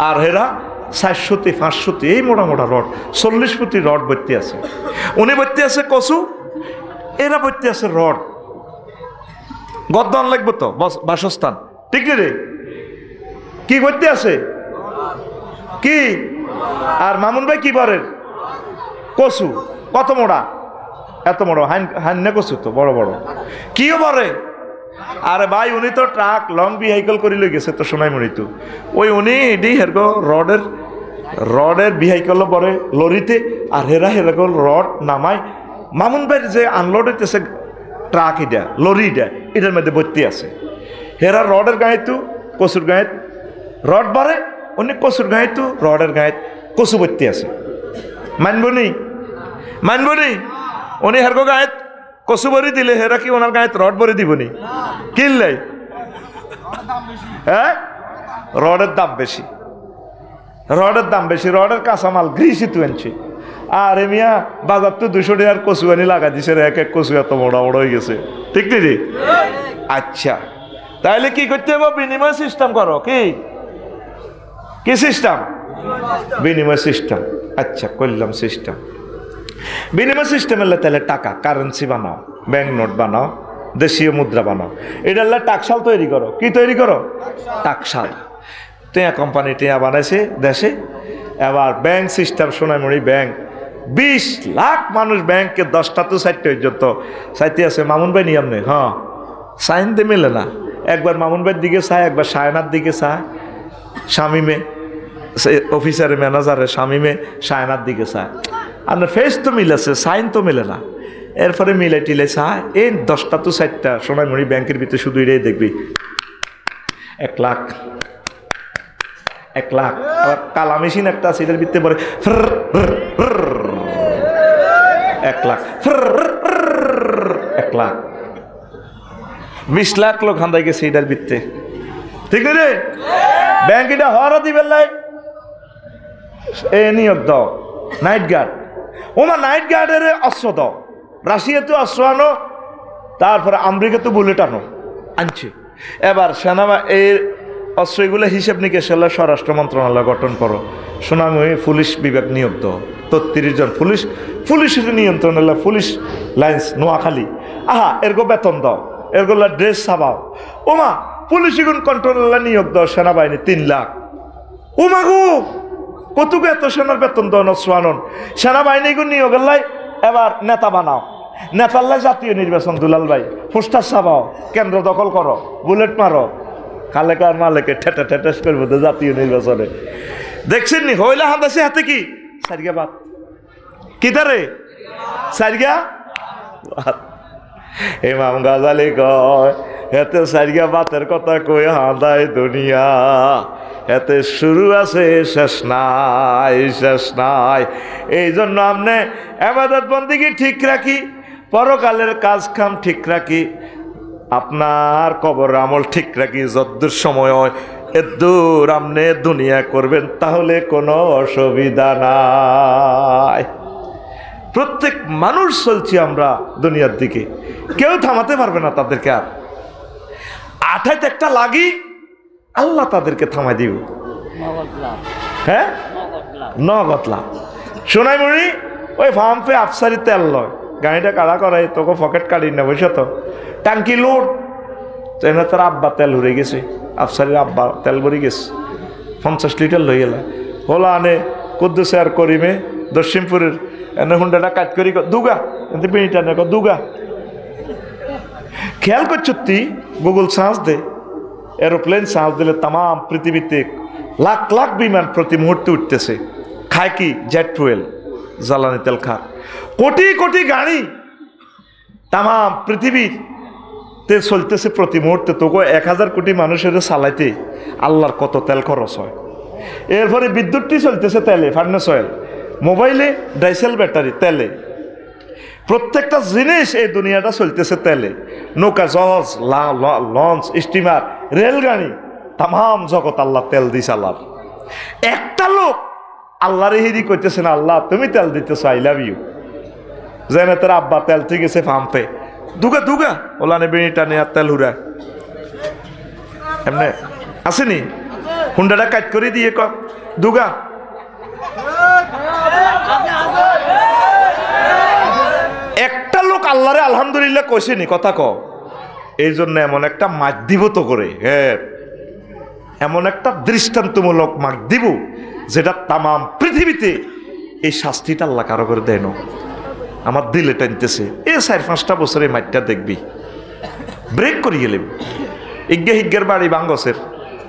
আর হেরা 400 500 এই মোড়া মোড়া রড 40 ফুটি রড ভর্তি আছে উনি ভর্তি আছে কচু এরা ভর্তি আছে রড গদ্দান লাগবে তো বাসস্থান ঠিক রে কি ভর্তি আছে কি আর মামুন ভাই কি বলেন কচু কত মোড়া এত বড় হান্নে কচু তো বড় বড় কিও বলে আরে ভাই উনি তো ট্রাক লং ভেহিকল করে লই গেছে তো সোনাইমুড়ি তো ওই উনি এডি হেরগো রডের ভেহিকল পরে লরিতে আর হেরা রড নামায় মামুন ভাইয়ের যে আনলোড হইতেছে ট্রাক এটা লরি এটার মধ্যে ভর্তি আছে হেরা রডের গায়ে তো কচুর গায়ে রড বাড়ে উনি কচুর গায়ে তো রডের গায়ে কচু ভর্তি আছে মানবনি উনি হেরগো গায়ে কচু ভরি দিলে হেরা কি ওনার গায়ে রড ভরে দিবনি কিনলাই হ্যাঁ রডের দাম বেশি রডের কাঁচামাল গ্রিসি তু আনছি আর এমিয়া বাজার তো 200 টাকার কচু আনি লাগা দিছে এক এক কচু এত বড় হয়ে গেছে ঠিক নি আচ্ছা তাহলে কি করতে হবে বিনিময় সিস্টেম করো কি সিস্টেম বিনিময় সিস্টেম আচ্ছা করলাম সিস্টেম বিনিময় সিস্টেম এলে তাহলে টাকা কারেন্সি বানাও ব্যাংক নোট বানাও দেশীয় মুদ্রা বানাও এটা টাকশাল তৈরি করো কি তৈরি করো টাকশাল টিয়া কোম্পানি টিয়া বানাইছে দেশে এবার bank system Sonaimuri bank 20 lakh মানুষ ব্যাংকে 10টা তো 4টা পর্যন্ত চাইতে আছে মামুন ভাই নিয়ম নেই হ্যাঁ সাইন দিয়ে মেলে না একবার মামুন ভাইয়ের দিকে চায় একবার সায়নার দিকে চায় শামিমে অফিসারের ম্যানেজারের শামিমে সায়নার দিকে চায় আপনার ফেস তো মিলেছে সাইন তো মেলে না এরপরে মিলে টিলে চায় এই 10টা তো 4টা সোনাইমুড়ি ব্যাংকের ভিতরে শুধু এটাই দেখবি 1 লাখ আবার কালা মেশিন একটা আছে এটার ভিতরে পরে 1 লাখ 1 লাখ 20 লাখ লোক হান্দাই গেছে এটার ভিতরে ঠিক রে ব্যাংক এটা হওয়ার দিবেন লাই এ নিয়োগ দাও নাইট গার্ড ওমা নাইট গার্ডের অস্ত্র দাও রাশিয়াতে অস্ত্র আনো তারপরে আমেরিকাতে বুলেট আনো আনছে এবার সেনা এই অস্ত্রগুলো হিসেব নিকেশ স্বরাষ্ট্র মন্ত্রণালয় গঠন করো সোনামুড়ি পুলিশ বিভাগ নিয়োগ দাও 33 জন পুলিশের নিয়ন্ত্রণ হলো পুলিশ লাইন্স নোয়াখালী আহা এরগো বেতন দাও এরগুলা ড্রেস ছাপাও ওমা পুলিশ কন্ট্রোল নিয়োগ দাও সেনাবাহিনী 3 লাখ ওমা গো কতটুকু এত সেনার বেতন দাও নসওয়ানন সেনাবাহিনী নিয়োগ লাই এবার নেতা বানাও নেতাল্লাই জাতীয় নির্বাচন দুলাল ভাই পোস্টার ছাপাও কেন্দ্র দখল করো বুলেট মারো খালেকার মালেকে ঠেটাস করবো তো জাতীয় নির্বাচনে দেখছেন নি হইলা হান্দাসে হাতে কি সারিগা বাত কি তারে সারিগা ইমাম গাজালি কয় এতে সারিগা বাতের কথা কই হাঁদায় দুনিয়া এতে শুরু আছে শেষ নাই এই জন্য আপনি ইবাদত বন্দেগী ঠিক রাখি পরকালের কাজ কাম ঠিক রাখি আপনার কবর আমল ঠিক রাখি যদ্দূর সময় হয় এদ্দূর আপনি দুনিয়া করবেন তাহলে কোনো অসুবিধা নাই প্রত্যেক মানুষ চলছি আমরা দুনিয়ার দিকে কেউ থামাতে পারবে না তাদেরকে আর আঠাইতে একটা লাগি আল্লাহ তাদেরকে থামাই দিব হ্যাঁ নগদ লাভ সোনাইমুড়ি ওই ফার্মে আফসারি তেল লয় গাড়িটা কাড়া করাই তোকে পকেট কাটি না বসে তো টাঙ্কি লোড তো এনে তার আব্বা তেল উড়ে গেছে আফসারির আব্বা তেল ভরে গেছে 50 লিটার লই গেল হলো আনে কুদ্দুসে আর করিমে দক্ষিণপুরের এনে হুন্ডাটা কাজ করি দুগা এতে পিঁড়িটা নে দুগা খেয়াল করছ তুই গুগল সার্চ দে এরোপ্লেন সার্চ দিলে তাম পৃথিবীতে লাখ লাখ বিমান প্রতি মুহূর্তে উঠতেছে খায় কি জেট ফুয়েল জ্বালানি তেল খা কোটি কোটি গাড়ি তাম পৃথিবীর তে চলতেছে প্রতি মুহূর্তে, তোকে 1000 কোটি মানুষের চালাইতে আল্লাহর কত তেল খরচ হয়। এরপরে বিদ্যুৎটি চলতেছে তেলে, ফার্নেস অয়েল, মোবাইলে ডাইসেল ব্যাটারি তেলে, প্রত্যেকটা জিনিস এই দুনিয়াটা চলতেছে তেলে। নৌকা, জাহাজ, লঞ্চ, স্টিমার, রেলগাড়ি, তাম জগৎ আল্লাহ তেল দিস। আল্লাহ একটা লোক আল্লাহরে হিরি করতেছে না, আল্লাহ তুমি তেল দিতেছো, আই লাভ ইউ। যেন তার আব্বা তেল ঠিক আছে পাম্পে দুগা দুগা ওলানে বেড়ি টানে আর তেল হুরা এমনি আসেনি, হুন্ডাটা কাট করে দিয়ে ক দুগা। একটা লোক আল্লাহরে আলহামদুলিল্লাহ কইছেনি, কথা ক। এই জন্য এমন একটা মাছ দিব তো করে, হ্যাঁ এমন একটা দৃষ্টান্তমূলক মাছ দিব যেটা তাম পৃথিবীতে এই শাস্তিটা আল্লাহ কারো করে দেয় না। আমার দিলে টানতেছে, এ 4-5টা বছর এই মাঠটা দেখবি ব্রেক করি গেলে ইজ্ঞে হিজ্ঞের বাড়ি বাঙ্গসের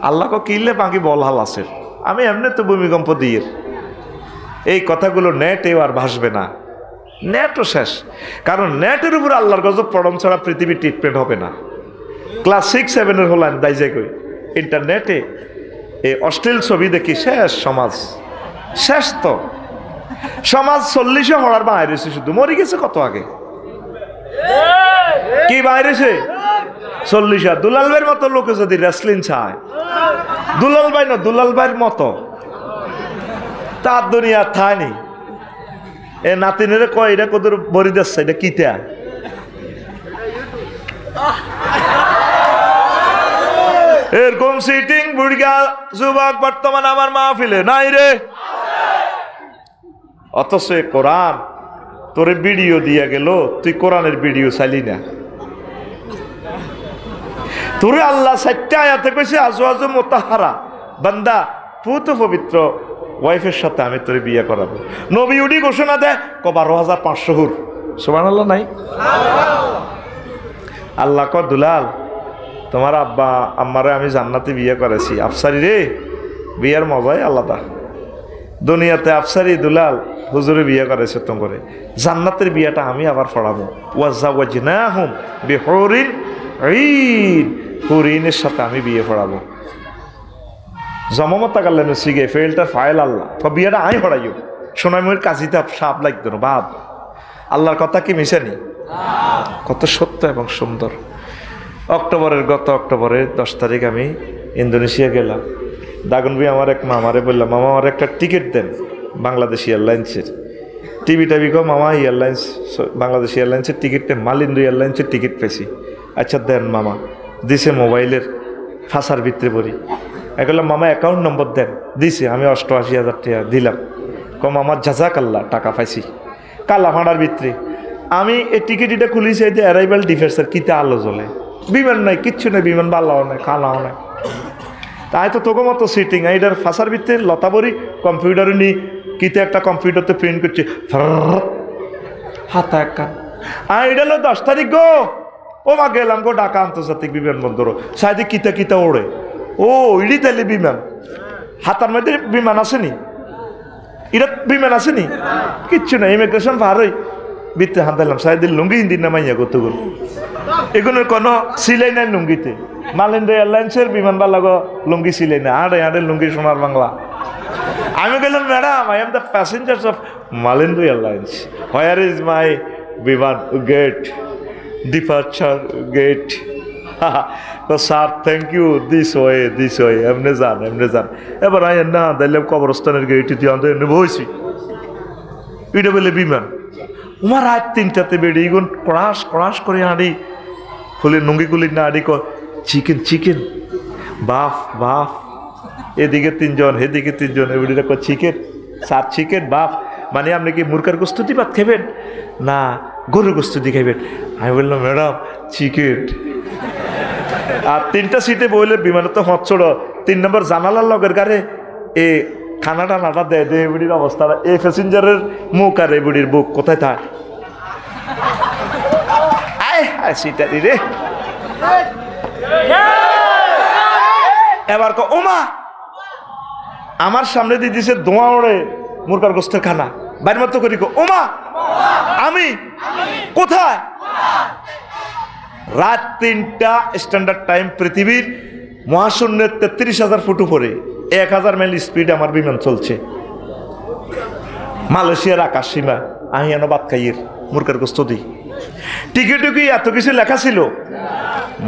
আল্লাহকে কিনলে বাঙ্গি বল হাল আছে। আমি এমনি তো ভূমিকম্প দিয়ে এই কথাগুলো নেটেও আর ভাসবে না, নেটও শেষ। কারণ নেটের উপর আল্লাহর গজব পড়ম ছাড়া পৃথিবীর ট্রিটমেন্ট হবে না। ক্লাস 6-7 হলাম দাইজে কই ইন্টারনেটে এই অশ্লীল ছবি দেখি, শেষ সমাজ, শেষ তো সমাজ। 40 হওয়ার বাইরেছে, শুধু মরে গেছে কত আগে, কি বাইরেছে 40। দুলাল ভাইয়ের মতো লোকে যদি রেসলিং চায়, দুলাল ভাই না দুলাল ভাইয়ের মতো তার দুনিয়া থায়নি। এ নাতিনের কয় এটা কত বরি দিচ্ছে, এটা কিতা এরকম সিটিং বুড়িয়া যুবক বর্তমান আমার মাহফিলে নাই রে। অথচ কোরআন তোরে ভিডিও দিয়া গেল, তুই কোরআনের ভিডিও চাইলি না। তোরে আল্লাহ 4টা আয়াতে কইছে আজওয়াজু মুতাহহারা, বান্দা পুত পবিত্র ওয়াইফের সাথে আমি তোরে বিয়ে করাবো। নবী উডি ঘোষণা দেয় 12,500 হুর, সুবহানাল্লাহ নাই। আল্লাহ ক দুলাল তোমার আব্বা আম্মারে আমি জান্নাতে বিয়ে করেছি, আফসারি রে বিয়ার মজাই আলাদা। দুনিয়াতে আফসারি দুলাল হুজুরে বিয়ে করেছে তো করে, জান্নাতের বিয়েটা আমি আবার পড়াবো। ওয়াজাওয়াজনাহুম বিহুরিন ঈন, হুরিনের সাথে আমি বিয়ে পড়াবো। জমমতা কাল্লাম সিগে ফেলটা ফাইল আল্লাহ তো বিয়েটা আমি পড়াইও। সোনাময়ের কাজিতে সাপ লাগতো না বাদ। আল্লাহর কথা কি মিশানি, কত সত্য এবং সুন্দর। গত অক্টোবরের 10 তারিখ আমি ইন্দোনেশিয়া গেলাম। দাগনবি আমার এক মামারে বললাম, মামা আমার একটা টিকিট দেন বাংলাদেশ এয়ারলাইন্সের। টিভি কো মামা এয়ারলাইন্স, বাংলাদেশ এয়ারলাইন্সের টিকিটটা মালিন্দু এয়ারলাইন্সের টিকিট পেয়েছি। আচ্ছা দেন মামা, দিছে মোবাইলের ফাঁসার ভিতরে পড়ি। বললাম মামা অ্যাকাউন্ট নম্বর দেন, দিছে। আমি 88,000 টাকা দিলাম। কম আমার জাজাকাল্লাহ টাকা পাইছি কালা ভাড়ার ভিতরে। আমি এই টিকিটটা খুলিছি, এই যে অ্যারাইভাল ডিফেন্সের কিতে আলো জ্বলে, বিমান নাই কিচ্ছু নেই, বিমান বাল্লাও নাই খালাও নাই। তাই তো তোকে মতো সিটিং এইটার ফাঁসার ভিতরে লতাবরি কম্পিউটারে নি কিতে একটা কম্পিউটারতে প্রিন্ট করছে হাতা একটা। এটা হলো 10 তারিখ গো, ও মা গেলাম গো ঢাকা আন্তর্জাতিক বিমানবন্দর, সাইডে কিতা কিতা ওড়ে। ও ইডি তাইলে বিমান, হাতার মধ্যে বিমান আসেনি, এটা বিমান আসেনি কিচ্ছু না। ইমিগ্রেশন পার হই ভিতরে হাত দিলাম, সাইদিন লুঙ্গি হিন্দির নামাইয়া কতগুলো, এগুলোর কোনো সিলাই নাই লুঙ্গিতে। মালিন্দু এয়ারলাইন্সের বিমানবালা গো লুঙ্গি সিলাই না, আড়ে লুঙ্গি সোনার বাংলা। আমি বললাম madam I am the passengers of Malindo airlines, where is my বিমান গেট, ডিপার্চার গেট। তো sir thank you, this way এমনি যান। এবার আই না দিলাম কবরস্থানের গেট দিয়ে এমনি বইছি। এটা বলে বিমান উমার রাত 3টাতে বেড়ে এগুন ক্রাশ করে হাঁড়ি খুলে নুঙ্গি কুলি না হাঁড়ি চিকেন বাফ, এদিকে 3জন এদিকে 3জন, এবারে চিকেন স্যার চিকেন বাফ মানে আপনি কি মুরগার গোস্ত দিয়ে ভাত খাবেন না গরুর গোস্ত দিয়ে খাইবেন? আমি বললাম ম্যাডাম চিকেন। আর 3টা সিটে বইলে বিমানে তো হচ্ছড় 3 নম্বর জানালার লগের গাড়ে এ খানাটা নাটা দেয় দে বুড়ির অবস্থাটা, এই প্যাসেঞ্জারের মুখ আর এই বুড়ির বুক কোথায় থাক সিটারি রে। এবার ওমা আমার সামনে দিয়ে দিছে ধোঁয়া ওড়ে মুরগার গোস্তের খানা, বাইর মতো করি ওমা আমি কোথায়? রাত 3টা স্ট্যান্ডার্ড টাইম পৃথিবীর মহাশূন্যের 33,000 ফুট উপরে 1,000 মাইল স্পিড আমার বিমান চলছে। মালয়েশিয়ার আকাশ সীমা আহিয়ানো বাদ খাইয়ের মুরকার গোস্ত দিই টিকে কি এত কিছু লেখা ছিল?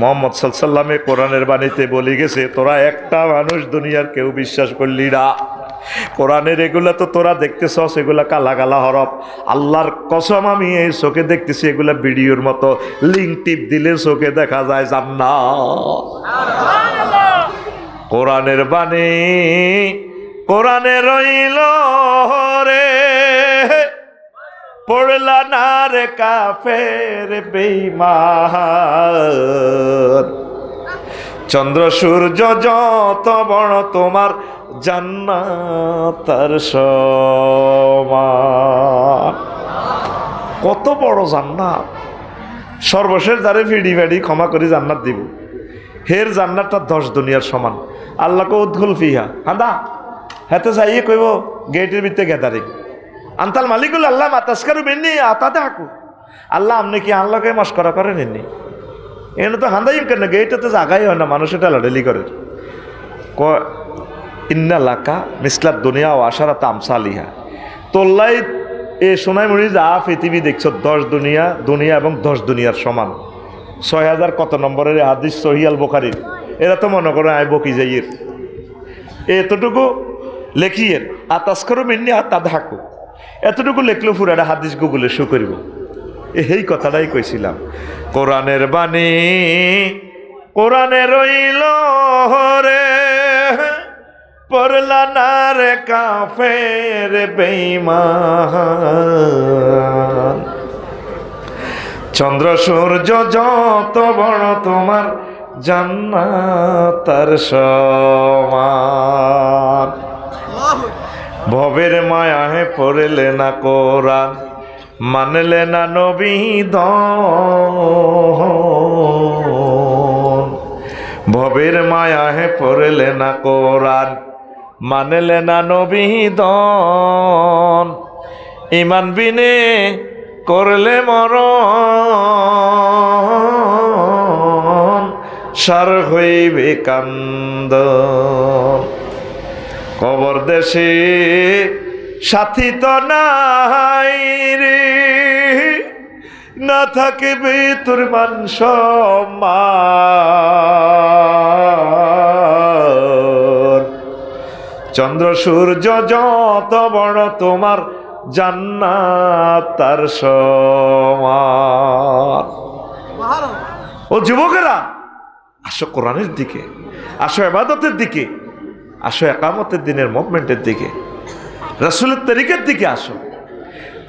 মোহাম্মদ সাল্লাল্লাহু কোরআনের বাণীতে বলে গেছে, তোরা একটা মানুষ দুনিয়ার কেউ বিশ্বাস করলি না। কোরআনের এগুলা তো তোরা দেখতেছস, এগুলা কালা কালা হরফ। আল্লাহর কসম আমি এই চোখে দেখতেছি, এগুলা ভিডিওর মতো, লিঙ্ক টিপ দিলে চোখে দেখা যায় জান্নাত। কোরআনের বাণী কোরআনে রইল রে, পড়লা না রে কাফের বেঈমান। চন্দ্র সূর্য যত বড় তোমার জান্নাত তার সমান। কত বড় জান্নাত! সর্বশেষ যারে ফিডি ফেডি ক্ষমা করে জান্নাত দিব, হের জান্নাতটা 10 দুনিয়ার সমান। আল্লাহকে উদ্ঘুল ফিহা হাদা হাতে যাইয়ে কইব গেটের ভিতরে গ্যাদারিং আন্তাল মালিকুল আল্লাহ মাতাসকারু বেননি আতাতে হাকু। আল্লাহ আপনি কি আল্লাহকে মস্করা করেন এমনি? এনে তো হান্দাইম কেন, গেটটাতে জায়গাই হয় না, মানুষ এটা লড়ালি করে। ইন্না লাকা মিসলাত দুনিয়া ও আশারাত আমসালিহা। তোল্লাই এ সোনাইমুড়ি যা পৃথিবী দেখছো 10 দুনিয়া, দুনিয়া এবং 10 দুনিয়ার সমান। 6000 কত নম্বরের হাদিস সহিহ আল বুখারীর, এরা তো মনে করে আই বকি যাইয়ের এতটুকু লেখিয়ের আতাসকারু মিন্নি আতাদহাকু, এতটুকু লেখলো পুরাটা হাদিস গুগলে শো করিব। এই কথাটাই কইছিলাম। কোরআনের বাণী কোরআনে রইল রে, পড়লা না রে কাফের বেঈমান। চন্দ্র সূর্য যত বড় তোমার জান্নাত তার সমান। ভবের মায়াহে পড়লে না কোরআন, মানলে না নবী দন। ভবের মায়াহে পড়লে না কোরআন, মানলে না নবী দন। ইমান বিনে করলে মরণ, সার হইবে কান্দন। কবর দেশে সাথী তো নাই রে, না থাকবে তোর মান সম্মান। চন্দ্র সূর্য যত বড় তোমার জান্নাত তার সমান। ও যুবকেরা, আসো কোরআনের দিকে, আসো ইবাদতের দিকে, আসো একামতের দিনের মুভমেন্টের দিকে, রাসূলের তরিকার দিকে আসো।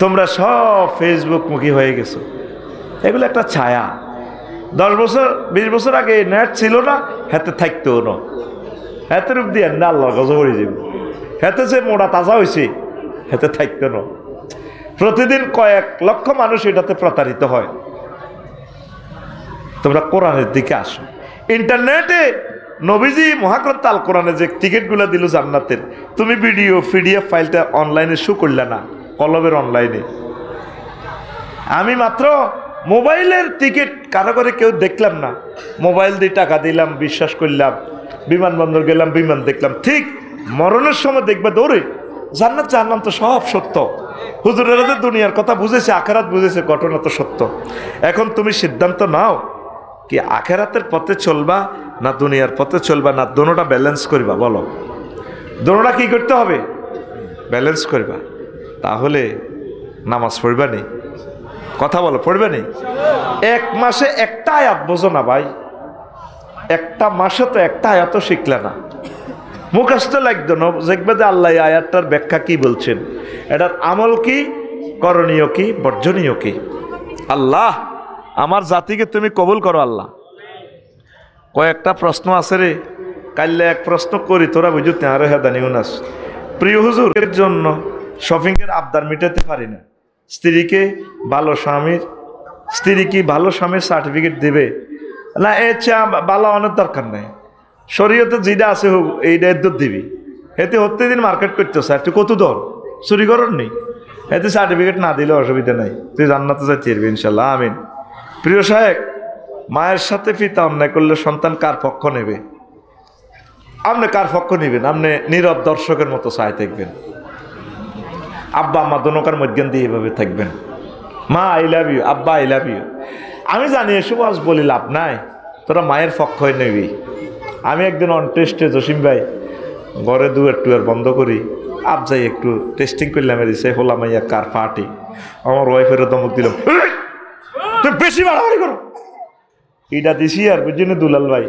তোমরা সব ফেসবুক মুখী হয়ে গেছো, এগুলো একটা ছায়া। 10 বছর 20 বছর আগে নেট ছিল না, হাতে থাকতো না, হাতে রূপ দিয়ে না আল্লাহর গজব হয়ে যাবে। হাতে যে মোড়া তাজা হয়েছে, হাতে থাকতো না। প্রতিদিন কয়েক লক্ষ মানুষ এটাতে প্রতারিত হয়। তোমরা কোরআনের দিকে আসো। ইন্টারনেটে নবীজি মহাগ্রন্থ আল কোরআনে যে টিকিটগুলো দিল জান্নাতের, তুমি ভিডিও পিডিএফ ফাইলটা অনলাইনে শো করলে না, কলবের অনলাইনে। আমি মাত্র মোবাইলের টিকিট কারো করে কেউ দেখলাম না, মোবাইল দিয়ে টাকা দিলাম, বিশ্বাস করলাম, বিমানবন্দর গেলাম, বিমান দেখলাম। ঠিক মরণের সময় দেখবে দৌড়ে জান্নাত জাহান্নাম তো সব সত্য। হুজুরেরা তো দুনিয়ার কথা বুঝেছে, আখেরাত বুঝেছে, ঘটনা তো সত্য। এখন তুমি সিদ্ধান্ত নাও, কি আখেরাতের পথে চলবা না দুনিয়ার পথে চলবা, না দোনোটা ব্যালেন্স করবা? বলো, দোনোটা কি করতে হবে? ব্যালেন্স করবা। তাহলে নামাজ পড়বা নি? কথা বলো, পড়বে নি? 1 মাসে একটা আয়াত বোঝো না ভাই, একটা মাসে তো একটা আয়াতও শিখলে না, মুখস্থ লাগতো না, দেখবে যে আল্লাহ আয়াতটার ব্যাখ্যা কি বলছেন, এটার আমল কি, করণীয় কি, বর্জনীয় কি। আল্লাহ আমার জাতিকে তুমি কবুল করো আল্লাহ। কয়েকটা প্রশ্ন আছে রে, কাইলে এক প্রশ্ন করি, তোরা বুঝতে আরো হেদানি উনাস। প্রিয় হুজুরের জন্য শপিংয়ের আবদার মিটাতে পারি না, স্ত্রীকে ভালো স্বামীর, স্ত্রী কি ভালো স্বামীর সার্টিফিকেট দেবে না? এর চেয়ে ভালো অনেক দরকার নেই, শরীয়তে যেটা আছে হোক এইটা এর দিবি। এতে প্রত্যেকদিন মার্কেট করতেছে, একটু কত দর চুরি করার নেই, এতে সার্টিফিকেট না দিলে অসুবিধা নাই, তুই জান্নাতে যাইতে পারবি ইনশাল্লাহ, আমিন। প্রিয় সাহেব, মায়ের সাথে পিতা অন্যায় করলে সন্তান কার পক্ষ নেবে? আপনি কার পক্ষ নেবেন? আপনি নীরব দর্শকের মতো চাই থাকবেন, আব্বা আম্মা দোনোকার মধ্যে দিয়ে এভাবে থাকবেন, মা আই লাভ ইউ, আব্বা আই লাভ ইউ। আমি জানি এসব আজ বলি লাভ নাই, তোরা মায়ের পক্ষ নেবি। আমি একদিন অন টেস্টে জসিম ভাই ঘরে দুয়ার টুয়ার বন্ধ করি, আপ যাই একটু টেস্টিং করলাম, দিছে হলাম ইয়া কার পার্টি। আমার ওয়াইফেরও ধমক দিলাম, তুই বেশি বাড়াবাড়ি করো, এটা দিছি আর বুঝিনি দুলাল ভাই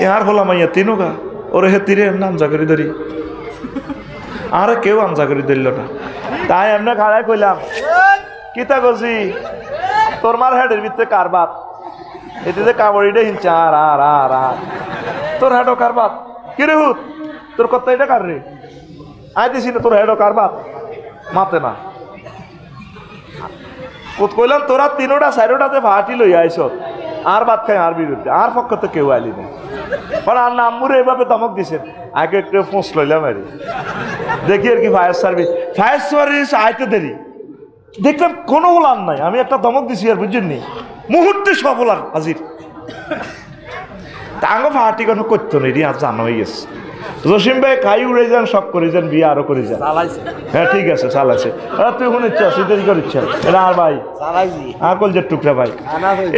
এ আর হলাম ইয়া তিনুগা ওরে হে তীরে আমজা করে ধরি, আর কেউ আমজা করে ধরল না। তাই এমনি খাড়ায় কইলাম, কিতা করছি তোর মার হেডের ভিতরে কার বাপ, এতে যে কাবড়িটা হিনছে আর আর আর আর তোর হেডও কার বাপ, কিরে হুত তোর কথা এটা কার রে, আই দিছি না তোর হেডও কার বাপ, মাতে না কইলাম তোরা তিনোটা চারোটাতে ভাটি লই আইস আর বাদ খাই আর বিরুদ্ধে, আর পক্ষ তো কেউ আইলি না। কারণ আর নাম্মুরে এভাবে ধমক দিছেন, আগে একটু ফোঁস লইলাম আর দেখি আর কি ফায়ার সার্ভিস আইতে দেরি, দেখলাম কোনো ওলান নাই, আমি একটা ধমক দিছি আর বুঝছেননি মুহূর্তে সব ওলান হাজির। তা আগে ভাটি কোনো করতো না, এটি আর জানা হয়ে গেছে। জসিম ভাই খাই উড়ে যান, সব করে যান, বিয়ে আরো করে যান। হ্যাঁ ঠিক আছে চালাইছে, তুই কোন ইচ্ছা সিদ্ধি করে ইচ্ছা এটা আর ভাই আর কলজের টুকরা ভাই।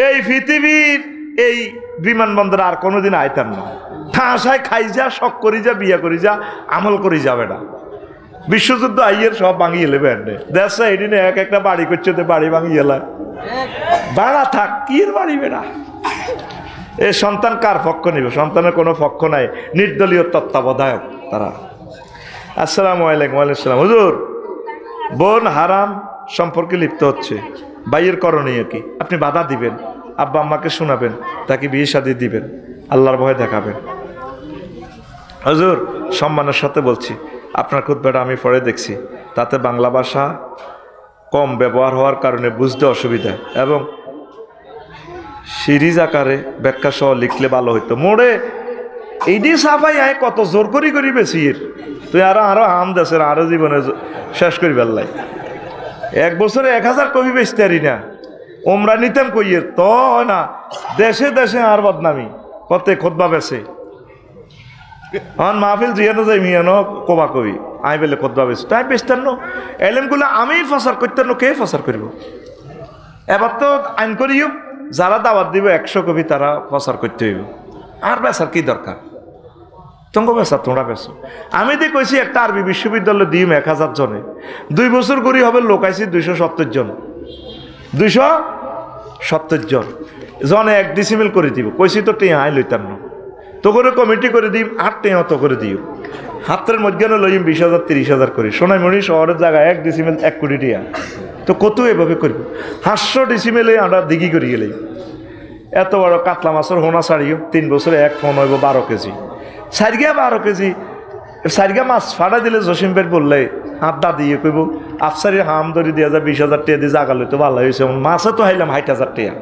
এই পৃথিবীর এই বিমানবন্দরে আর কোনোদিন আইতাম না, ঠাঁসায় খাই যা, শখ করি যা, বিয়া করি যা, আমল করি যাবে না। বিশ্বযুদ্ধ আইয়ের সব ভাঙিয়ে এলে ব্যান্ডে দেশ এদিনে এক একটা বাড়ি করছে, বাড়ি ভাঙিয়ে এলা ভাড়া থাক কি বাড়ি বেড়া। এই সন্তান কার পক্ষ নিবে? সন্তানের কোনো পক্ষ নাই, নির্দলীয় তত্ত্বাবধায়ক তারা। আসসালামু আলাইকুম। ওয়ালাইকুম আসসালাম। হুজুর বোন হারাম সম্পর্কে লিপ্ত হচ্ছে, ভাইয়ের করণীয় কি? আপনি বাধা দিবেন, আব্বা আম্মাকে শোনাবেন, তাকে বিয়ে শাদী দিবেন, আল্লাহর ভয় দেখাবেন। হুজুর সম্মানের সাথে বলছি, আপনার খুতবাটা আমি পড়ে দেখছি, তাতে বাংলা ভাষা কম ব্যবহার হওয়ার কারণে বুঝতে অসুবিধা, এবং সিরিজ আকারে ব্যাখ্যা সহ লিখলে ভালো হইতো। মোড়ে এইটি সাফাই আয় কত জোর করি বেশির, তুই আরো হাম দেশের আরো জীবনে শেষ করি বেললাই। 1 বছরে 1000 কবি বেচতে পারি না, ওমরা নিতাম কইয়ের তো না, দেশে দেশে আর বদনামি কত খোদবা বেছে মাহফিল জিয়ানো যাই মিয়ানো কবা কবি আই বেলে খোদবা বেছে, তাই বেচতেন নো এলেমগুলো আমি ফসার করতেন, কে ফসার করব? এবার তো আইন করিও যারা দাওয়াত দিব 100 কবি তারা প্রচার করতে হইব, আর বেচার কি দরকার? তোমরা বেচা, তোমরা বেচো। আমি দিয়ে কইছি একটা আরবি বিশ্ববিদ্যালয় দিম 1000 জনে, 2 বছর করি হবে লোক আইছি 270 জন, 270 জন জনে 1 ডিসিমেল করে দিব। কইছি তো টিয়া আই লইতাম না, তো করে কমিটি করে দিম 8 টিয়া তো করে দিও, হাতের মধ্যে লইম 20,000 30,000 করি। সোনাইমণি শহরের জায়গায় 1 ডিসিমেল 1 কোটি টিয়া, তো কত এভাবে করব? 500 ডিসিমেলে আমরা দিঘি করি গেলেই এত বড় কাতলা মাছের হোনা ছাড়িও 3 বছরে 1 ফোন হইব 12 কেজি, সারিগা 12 কেজি সারিগা মাছ ফাড়া দিলে জসিম ভাই বললে আড্ডা দিয়ে কইব আফসারি হাম ধরি দিয়ে 20,000 টাকা দিয়ে জাগা লইতে ভালো হয়েছে, মাছে তো হাইলাম 60,000 টাকা,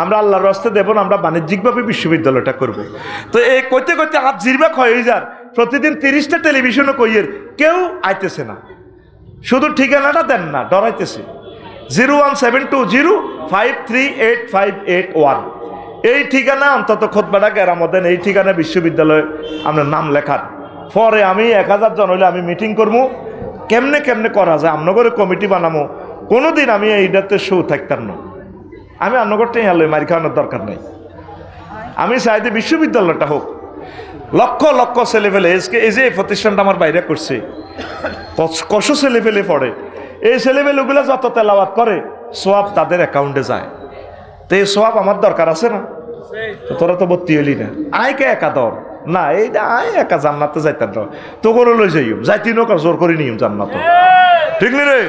আমরা আল্লাহর রাস্তে দেব না, আমরা বাণিজ্যিকভাবে বিশ্ববিদ্যালয়টা করব। তো এই কইতে কইতে হাত জিরবাক হয়ে যার, প্রতিদিন 30টা টেলিভিশনও কইয়ের, কেউ আইতেছে না, শুধু ঠিকানাটা দেন না, ডরাইতেছে। 01720538581 এই ঠিকানা অন্তত খুতবাটা কেরামত দেন, এই ঠিকানা বিশ্ববিদ্যালয়ে আপনার নাম লেখার পরে আমি 1000 জন হইলে আমি মিটিং করবো, কেমনে কেমনে করা যায়, আমনগরে কমিটি বানাবো। কোনোদিন আমি এইটাতে শো থাকতাম না, আমি আমনগরটা ইয়ালে মারি খাওয়ানোর দরকার নেই। আমি চাইতে বিশ্ববিদ্যালয়টা হোক, লক্ষ লক্ষ ছেলেপেলে এই যে এই প্রতিষ্ঠানটা আমার বাইরে করছে, কত ছেলেপেলে পড়ে, এই ছেলেপেলেগুলো যত তেলাওয়াত করে সোয়াব তাদের অ্যাকাউন্টে যায়, তো এই সোয়াব আমার দরকার আছে না? তোরা তো ভর্তি হইলি না, আইকে একা দর না, এইটা আই একা জান্নাতে যাইতাম না, তো করে লই যাইম যাইতি নৌকা জোর করে নিয়ম জান্নাত, ঠিক নি রে?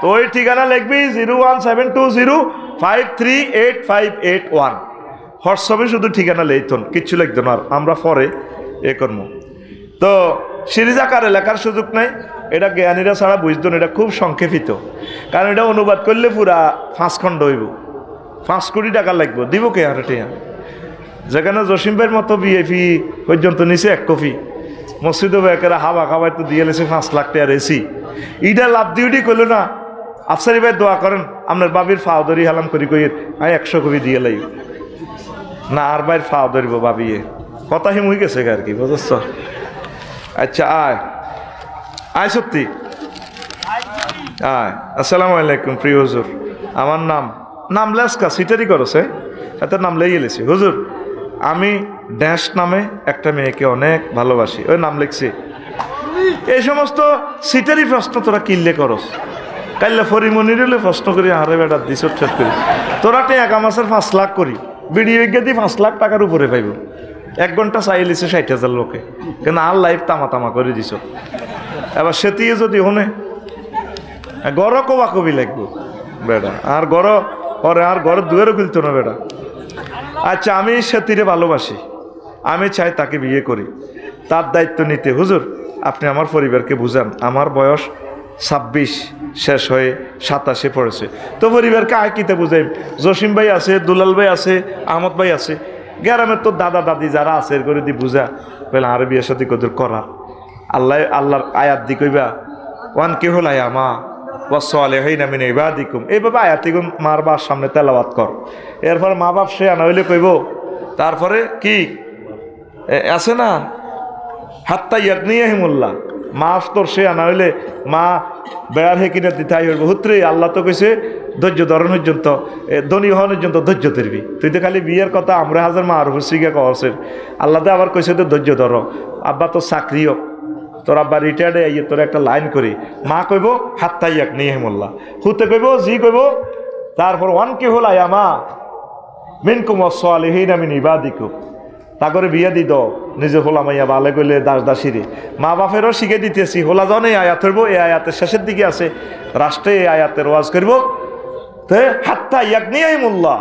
তো ওই ঠিকানা লিখবি 01720538581, হোয়াটসঅ্যাপে শুধু ঠিকানা লেইতন, কিচ্ছু লিখতো না, আমরা পরে এ করবো। তো সিরিজ আকারে লেখার সুযোগ নাই, এটা জ্ঞানীরা ছাড়া বুঝতো না, এটা খুব সংক্ষেপিত, কারণ এটা অনুবাদ করলে পুরা 5 খণ্ড হইব, 5 কোটি টাকা লাগবে, দিব কে আর টিয়া? যেখানে জসিম ভাইয়ের মতো বিএপি পর্যন্ত নিচে 1 কপি, মসজিদও বেকারা হাওয়া খাওয়াই তো দিয়ে লেছে 5 লাখ টাকা রেসি, ইটা লাভ দিউটি করলো না। আফসারি ভাই দোয়া করেন আপনার বাবির ফাওদরি হালাম করি কই 100 কপি দিয়ে লাই, না আর বাইর ফাও ধরব ভাবিয়ে কথা হিম হয়ে গেছে আর কি বুঝছ। আচ্ছা আয় আয় সত্যি আয়। আসসালামু আলাইকুম প্রিয় হুজুর, আমার নাম লেসকা সিটারি করছে এত নাম লেগে গেছি হুজুর। আমি ড্যাশ নামে একটা মেয়েকে অনেক ভালোবাসি, ওই নাম লিখছি। এই সমস্ত সিটারি প্রশ্ন তোরা কিনলে করস, কাইলে ফরিমনির হলে প্রশ্ন করি হারে বেটা দিস শেষ করি। তোরা টাকা মাসের 5 লাখ করি বিডিও বিজ্ঞাতি 5 লাখ টাকার উপরে পাইব। 1 ঘন্টা চাইলিছে 60,000 লোকে, কিন্তু আর লাইফ তামা তামা করে দিছ। এবার সেতিয়ে যদি হনে গড় কবা কবি লাগবো বেটা, আর গড় পরে আর ঘরের দুয়ারও খুলতো না বেটা। আচ্ছা আমি সেতিরে ভালোবাসি, আমি চাই তাকে বিয়ে করি, তার দায়িত্ব নিতে। হুজুর আপনি আমার পরিবারকে বুঝান, আমার বয়স 26 শেষ হয়ে 27 পড়েছে, তো পরিবারকে আয় কিতে বুঝাই? জসিম ভাই আছে, দুলাল ভাই আছে, আহমদ ভাই আছে, গ্রামের তো দাদা দাদি যারা আছে এর করে দি বুঝা বলে আর বিয়ের সাথে কত করার। আল্লাহর আয়াত দি কইবা ওয়ান কে হল আয়া মা ওয়াসসালিহিনা মিন ইবাদিকুম, এইভাবে আয়াতিগুন মার বাবার সামনে তেলাওয়াত কর। এরপর মা বাপ সে আনা হইলে কইব, তারপরে কি আছে না হাত্তা ইয়াগনিয়াহিমুল্লাহ, মা তোর সে আনা হইলে মা বেড়ার হে কিনা দিতে হইব। হুত্রে আল্লাহ তো কইছে ধৈর্য ধরন পর্যন্ত, ধনী হওয়ার পর্যন্ত ধৈর্য ধরবি। তুই তো খালি বিয়ের কথা আমরা হাজার মা আর হুসিকে কছেন, আল্লাহ তো আবার কইছে তো ধৈর্য ধর। আব্বা তো চাকরিও, তোর আব্বা রিটায়ার্ডে আইয়ে তোর একটা লাইন করি, মা কইব হাত্তা ইয়াগনিয়াহিমুল্লাহ, হুতে কইব জি কইব, তারপর ওয়ান কে হল আয়া মা মিনকুম ওয়াসসালিহিনা মিন ইবাদিকুম, তা করে বিয়ে দি দাও নিজে হোলা মাইয়া বালে কইলে দাস দাসিরে। মা বাপেরও শিখে দিতেছি, হোলা জন এই আয়াত হইব, এই আয়াতের শেষের দিকে আছে রাষ্ট্রে এই আয়াতের ওয়াজ করব। তো হাত্তা ইয়াগনিয়াহিমুল্লাহ,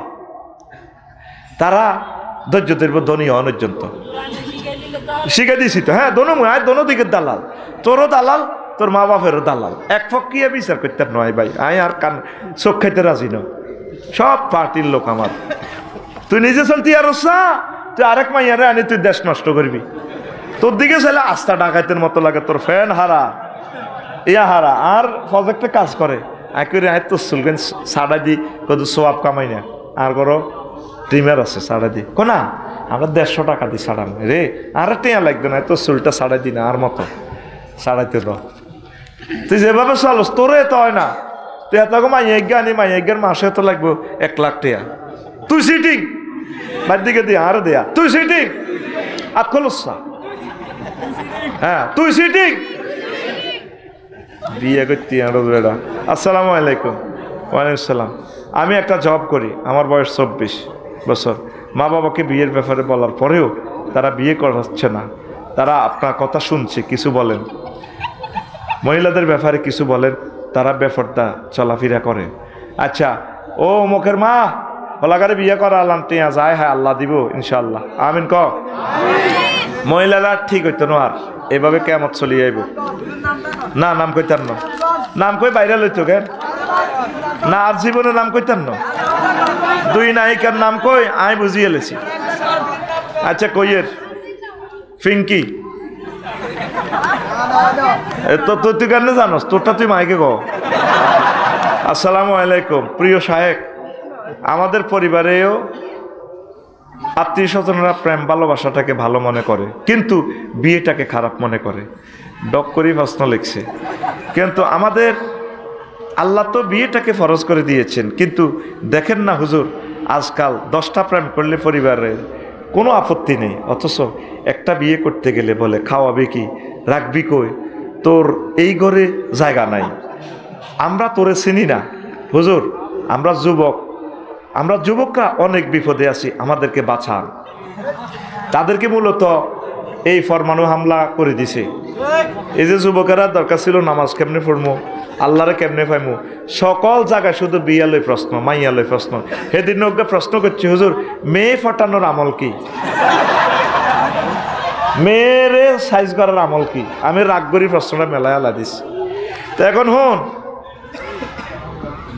তারা ধৈর্য ধরব ধনী হওয়ার পর্যন্ত। শিখে দিছি তো, হ্যাঁ দোনো দিকের দালাল, তোরও দালাল তোর মা বাপেরও দালাল, এক ফকিয়ে বিচার করতে নয় ভাই। আয় আর কান চোখ খাইতে রাজি ন, সব পার্টির লোক আমার। তুই নিজে চলতি আর তুই আরেক মাইয়ারে আনি তুই দেশ নষ্ট করবি। তোর দিকে চাইলে আস্থা ডাকাইতের মতো লাগে, তোর ফ্যান হারা ইয়া হারা আর প্রজেক্টে কাজ করে আইকরে আয় তোর চুলকেন সাড়া দি কত সোয়াব কামাই না, আর করো ট্রিমার আছে সাড়া দি কোনা আমরা 150 টাকা দিই সাড়ানো রে, আর টেয়া লাগবে না, তোর চুলটা সাড়াই দি না আর মতো সাড়াইতে র। তুই যেভাবে চলস তোরে তো হয় না, তুই এত মাইয়া আনি মাইয়ার মাসে তো লাগবো 1 লাখ টাকা। তুই সিটিং বাদ দিকে দিয়া আর দেয়া, তুই সিটিং আর খোলসা, হ্যাঁ তুই সিটিং বিয়ে করতি আর বেড়া। আসসালামু আলাইকুম। ওয়ালাইকুম সালাম। আমি একটা জব করি, আমার বয়স 24 বছর। মা বাবাকে বিয়ের ব্যাপারে বলার পরেও তারা বিয়ে করাচ্ছে না, তারা আপনার কথা শুনছে, কিছু বলেন। মহিলাদের ব্যাপারে কিছু বলেন, তারা বেফরদা চলাফেরা করে। আচ্ছা ও মুখের মা হলাগারে বিয়ে করা আল্লাহ টিয়া যায়, হ্যাঁ আল্লাহ দিব ইনশাআল্লাহ, আমিন ক। মহিলারা ঠিক হইতো না আর এভাবে কেমত চলিয়ে আইব না, নাম কইতার না, নাম কই বাইরে লইতো কেন না, আর জীবনে নাম কইতার না, 2 নায়িকার নাম কই আমি বুঝিয়ে লেছি। আচ্ছা কইয়ের ফিঙ্কি তো তুই কেন জানোস, তোরটা তুই মাইকে কো। আসসালামু আলাইকুম। প্রিয় শায়েক, আমাদের পরিবারেও আত্মীয় স্বজনরা প্রেম ভালোবাসাটাকে ভালো মনে করে, কিন্তু বিয়েটাকে খারাপ মনে করে। ডক করি প্রশ্ন লিখছে, কিন্তু আমাদের আল্লাহ তো বিয়েটাকে ফরজ করে দিয়েছেন, কিন্তু দেখেন না হুজুর আজকাল 10টা প্রেম করলে পরিবারের কোনো আপত্তি নেই, অথচ একটা বিয়ে করতে গেলে বলে খাওয়াবে কি, রাখবি কই, তোর এই ঘরে জায়গা নাই, আমরা তোরে চিনি না। হুজুর আমরা যুবকরা অনেক বিপদে আছি, আমাদেরকে বাঁচান। তাদেরকে মূলত এই ফরমানু হামলা করে দিছে। এই যে যুবকেরা দরকার ছিল নামাজ কেমনে পড়মু, আল্লাহরে কেমনে পাইমু, সকল জায়গায় শুধু বিয়ালয় প্রশ্ন, মাইয়ালয় প্রশ্ন। সেদিন ওকে প্রশ্ন করছি, হুজুর মেয়ে ফটানোর আমল কি, মেয়েরে সাইজ করার আমল কি? আমি রাগ করি প্রশ্নটা মেলায় আলা দিস। তো এখন হন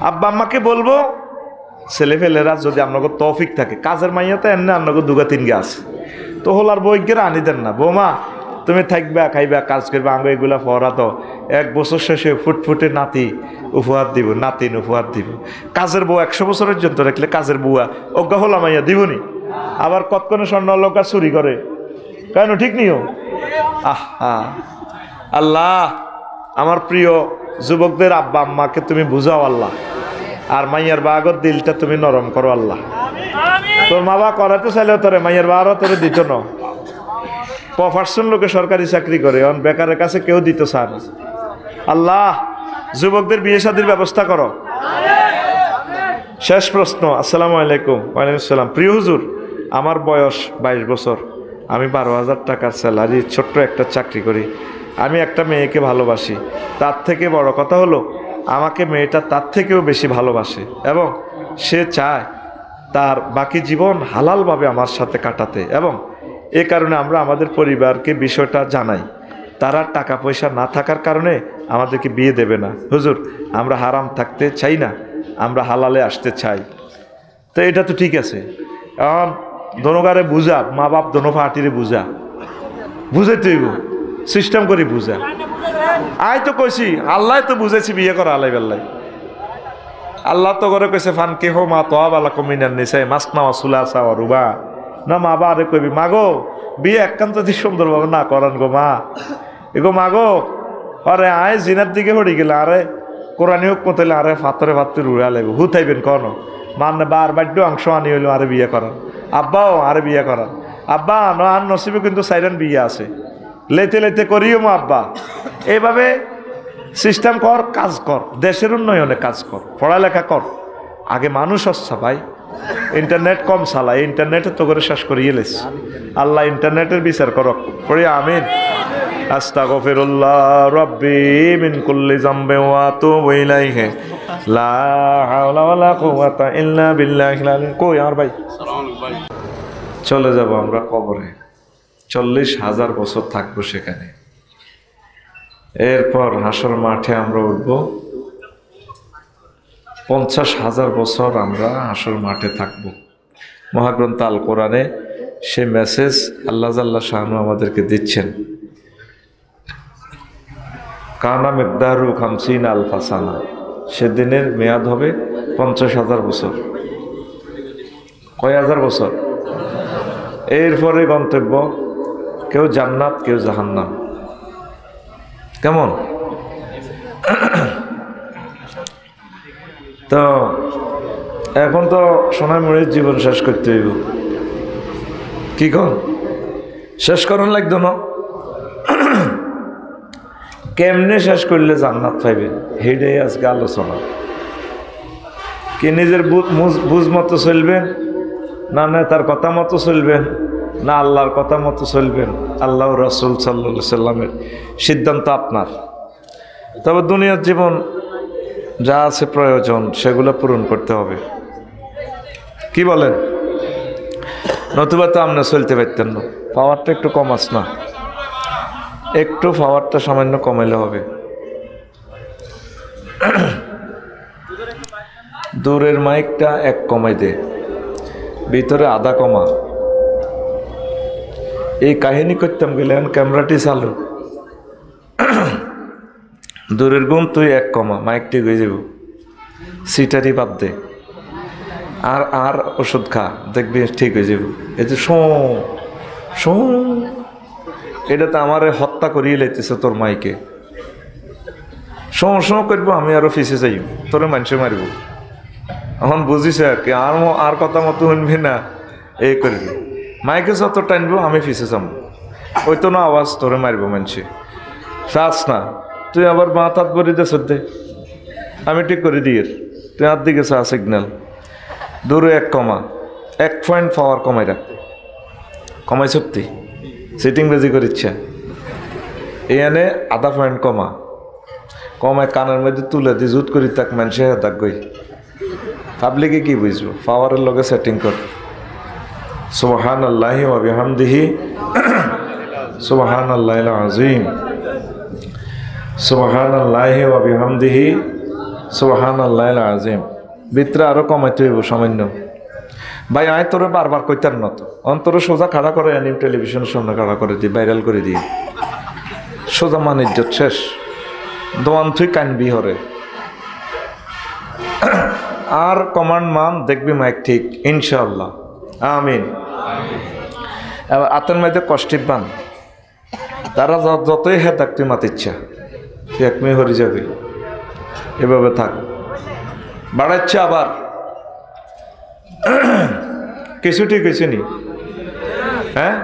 আব্বা আম্মাকে বলবো, ছেলেফেলেরা যদি আপনাকে তৌফিক থাকে, কাজের মাইয়া তো এমনি আপনাকে 2-3 গাছ তো হলার বইকেরা আনি দেন না, বৌমা তুমি থাকবা খাইবা কাজ করবা, আঙ্গ এগুলা ফরা তো 1 বছর শেষে ফুটফুটে নাতি উপহার দিব, নাতিন উপহার দিব। কাজের বউ 100 বছরের জন্য রাখলে কাজের বুয়া অজ্ঞা হলা মাইয়া দিবনি, আবার কতক্ষণে স্বর্ণ অলঙ্কার চুরি করে, কেন ঠিক নিও? আহা আল্লাহ, আমার প্রিয় যুবকদের আব্বা আম্মাকে তুমি বুঝাও আল্লাহ, আর মাইয়ার বাগর দিলটা তুমি নরম করো আল্লাহ। তোর মা বাবা করাতে চাইলেও তোরে মাইয়ার বাবারও তোরে দিত না। প্রফেশন লোকে সরকারি চাকরি করে, অন বেকারের কাছে কেউ দিত চান। আল্লাহ যুবকদের বিয়ে শাদীর ব্যবস্থা করো। শেষ প্রশ্ন। আসসালামু আলাইকুম। ওয়ালাইকুম আসসালাম। প্রিয় হুজুর, আমার বয়স 22 বছর, আমি 12,000 টাকার স্যালারি, ছোট্ট একটা চাকরি করি। আমি একটা মেয়েকে ভালোবাসি, তার থেকে বড় কথা হলো আমাকে মেয়েটা তার থেকেও বেশি ভালোবাসে এবং সে চায় তার বাকি জীবন হালালভাবে আমার সাথে কাটাতে, এবং এ কারণে আমরা আমাদের পরিবারকে বিষয়টা জানাই। তারা টাকা পয়সা না থাকার কারণে আমাদেরকে বিয়ে দেবে না। হুজুর, আমরা হারাম থাকতে চাই না, আমরা হালালে আসতে চাই। তো এটা তো ঠিক আছে, এখন দনোগারে বুঝা, মা বাপ দনো পার্টিরে বুঝা, বুঝাইতে হইব, সিস্টেম করে বুঝা। আয় তো কইছি, আল্লাহ তো বুঝেছি বিয়ে করা আলাই বেল্লাই। আল্লাহ তো করে কইছে ফানকে হো মা তোয়া বালা কমিনার নিছে মাস নাওয়া সুলা চাওয়া রুবা না। মা বা আরে কইবি মাগো বিয়ে একান্ত দি সুন্দরভাবে না করান গো মা, এগো মাগো আরে আয় জিনার দিকে হড়ি গেলে আরে কোরআনি হোক মতলে আরে ফাতরে ফাতরে রুড়া লাগবে হুথাইবেন কন মানে বার বাড্য অংশ আনি হইলো আরে বিয়ে করান। আব্বাও আরে বিয়ে করান। আব্বা ন আর নসিবে কিন্তু সাইরান বিয়ে আছে, লেতে লেতে করিও মা আব্বা। এইভাবে সিস্টেম কর, কাজ কর, দেশের উন্নয়নে কাজ কর, পড়ালেখা কর। আগে মানুষ হচ্ছে ভাই, ইন্টারনেট কম চালায়, ইন্টারনেটে তো করে শেষ করিয়ে লেস। আল্লাহ ইন্টারনেটের বিচার করো, পড়ি আমিন। আস্তাগফিরুল্লাহ রাব্বি মিন কুল্লি যামবি ওয়া আতুবু ইলাইহি লা হাওলা ওয়ালা কুওয়াতা ইল্লা বিল্লাহিল আলী। কই আমার ভাই? চলে যাব আমরা কবরে, 40,000 বছর থাকবো সেখানে। এরপর হাসর মাঠে আমরা উঠব, 50,000 বছর আমরা হাসর মাঠে থাকব। মহাগ্রন্থ আল কোরআনে সে মেসেজ আল্লাহ জাল্লা শাহানু আমাদেরকে দিচ্ছেন। কানা মিকদারু 50 আলফা সানা, সেদিনের মেয়াদ হবে 50,000 বছর। কয় হাজার বছর? এরপরে গন্তব্য, কেউ জান্নাত কেউ জাহান্নাম। কেমন? তো এখন তো সোনামুড়ির জীবন শেষ করতে হইব, কি কন? শেষ করুন লাগতো না। কেমনে শেষ করলে জান্নাত পাইবেন হেডে আজকে আলোচনা। কি নিজের বুঝ মতো চলবেন, না নেতার কথা মতো চলবেন, না আল্লাহর কথা মতো চলবেন? আল্লাহ রাসূল সাল্লাল্লাহু আলাইহি সাল্লামের সিদ্ধান্ত আপনার। তবে দুনিয়ার জীবন যা আছে প্রয়োজন সেগুলো পূরণ করতে হবে, কি বলেন? নতুবা তো আপনি চলতে পারতেন না। পাওয়ারটা একটু কম আস না, একটু পাওয়ারটা সামান্য কমাইলে হবে। দূরের মাইকটা 1 কমাই দে, ভিতরে আধা কমা। এই কাহিনী করতাম গেলে ক্যামেরাটি চালু, দূরের গুণ তুই 1 কমা, মাইকটি হয়ে যাব। সিটারি বাদ দে, আর আর ওষুধ খা, দেখবি ঠিক হয়ে যাব। এই যে শো এটা তো আমার হত্যা করিয়ে লাইতেছে তোর মাইকে। শো করবো, আমি আরো ফিসে যাই, তোরে মানুষে মারব। এখন বুঝিস আর কি, আর কথা মতো শুনবি না, এই করবি। মাইকে যত টানবো আমি ফিসে যাম, ওই তো না আওয়াজ তোরে মারব মানুষে। চাস না তুই আবার মা হাত করে দে সদ্যে, আমি ঠিক করে দিয়ে তুই হাত দিকে চা সিগন্যাল। দূরে 1 কমা, 1 পয়েন্ট পাওয়ার কমাই রাখ। কমাই সত্যি সিটিং বেজি করে ইচ্ছা, এনে আধা পয়েন্ট কমা, কমায় কানের মধ্যে তুলে দি জুত করি তাক মানুষে তাক গই। পাবলিকে কি বুঝবো? পাওয়ারের লগে সেটিং কর। সুবহানাল্লাহি ওয়া বিহামদিহি সুবহানাল্লাহিল আযীম, সুবহানাল্লাহি ওয়া বিহামদিহি সুবহানাল্লাহিল আযীম। ভিতরে আরো কমাইতে হইব সামান্য। ভাই আয় তোরে বারবার কইতার না তো, অন্তরে সোজা খাড়া করে আনি, টেলিভিশনের সামনে খাড়া করে দিই, ভাইরাল করে দিই, সোজা মান ইজ্জত শেষ। দোয়ান তুই কানবি হরে। আর কমান্ড মান দেখবি মাইক ঠিক ইনশাআল্লাহ, আমিন। এবার আতের মধ্যে কষ্টিক বান তারা যতই হ্যাঁ থাক তুই মাতিচ্ছা তুই এক মেয়ে হরি যাবি এভাবে থাক বাড়াচ্ছে আবার কিছু ঠিক হয়েছে নি হ্যাঁ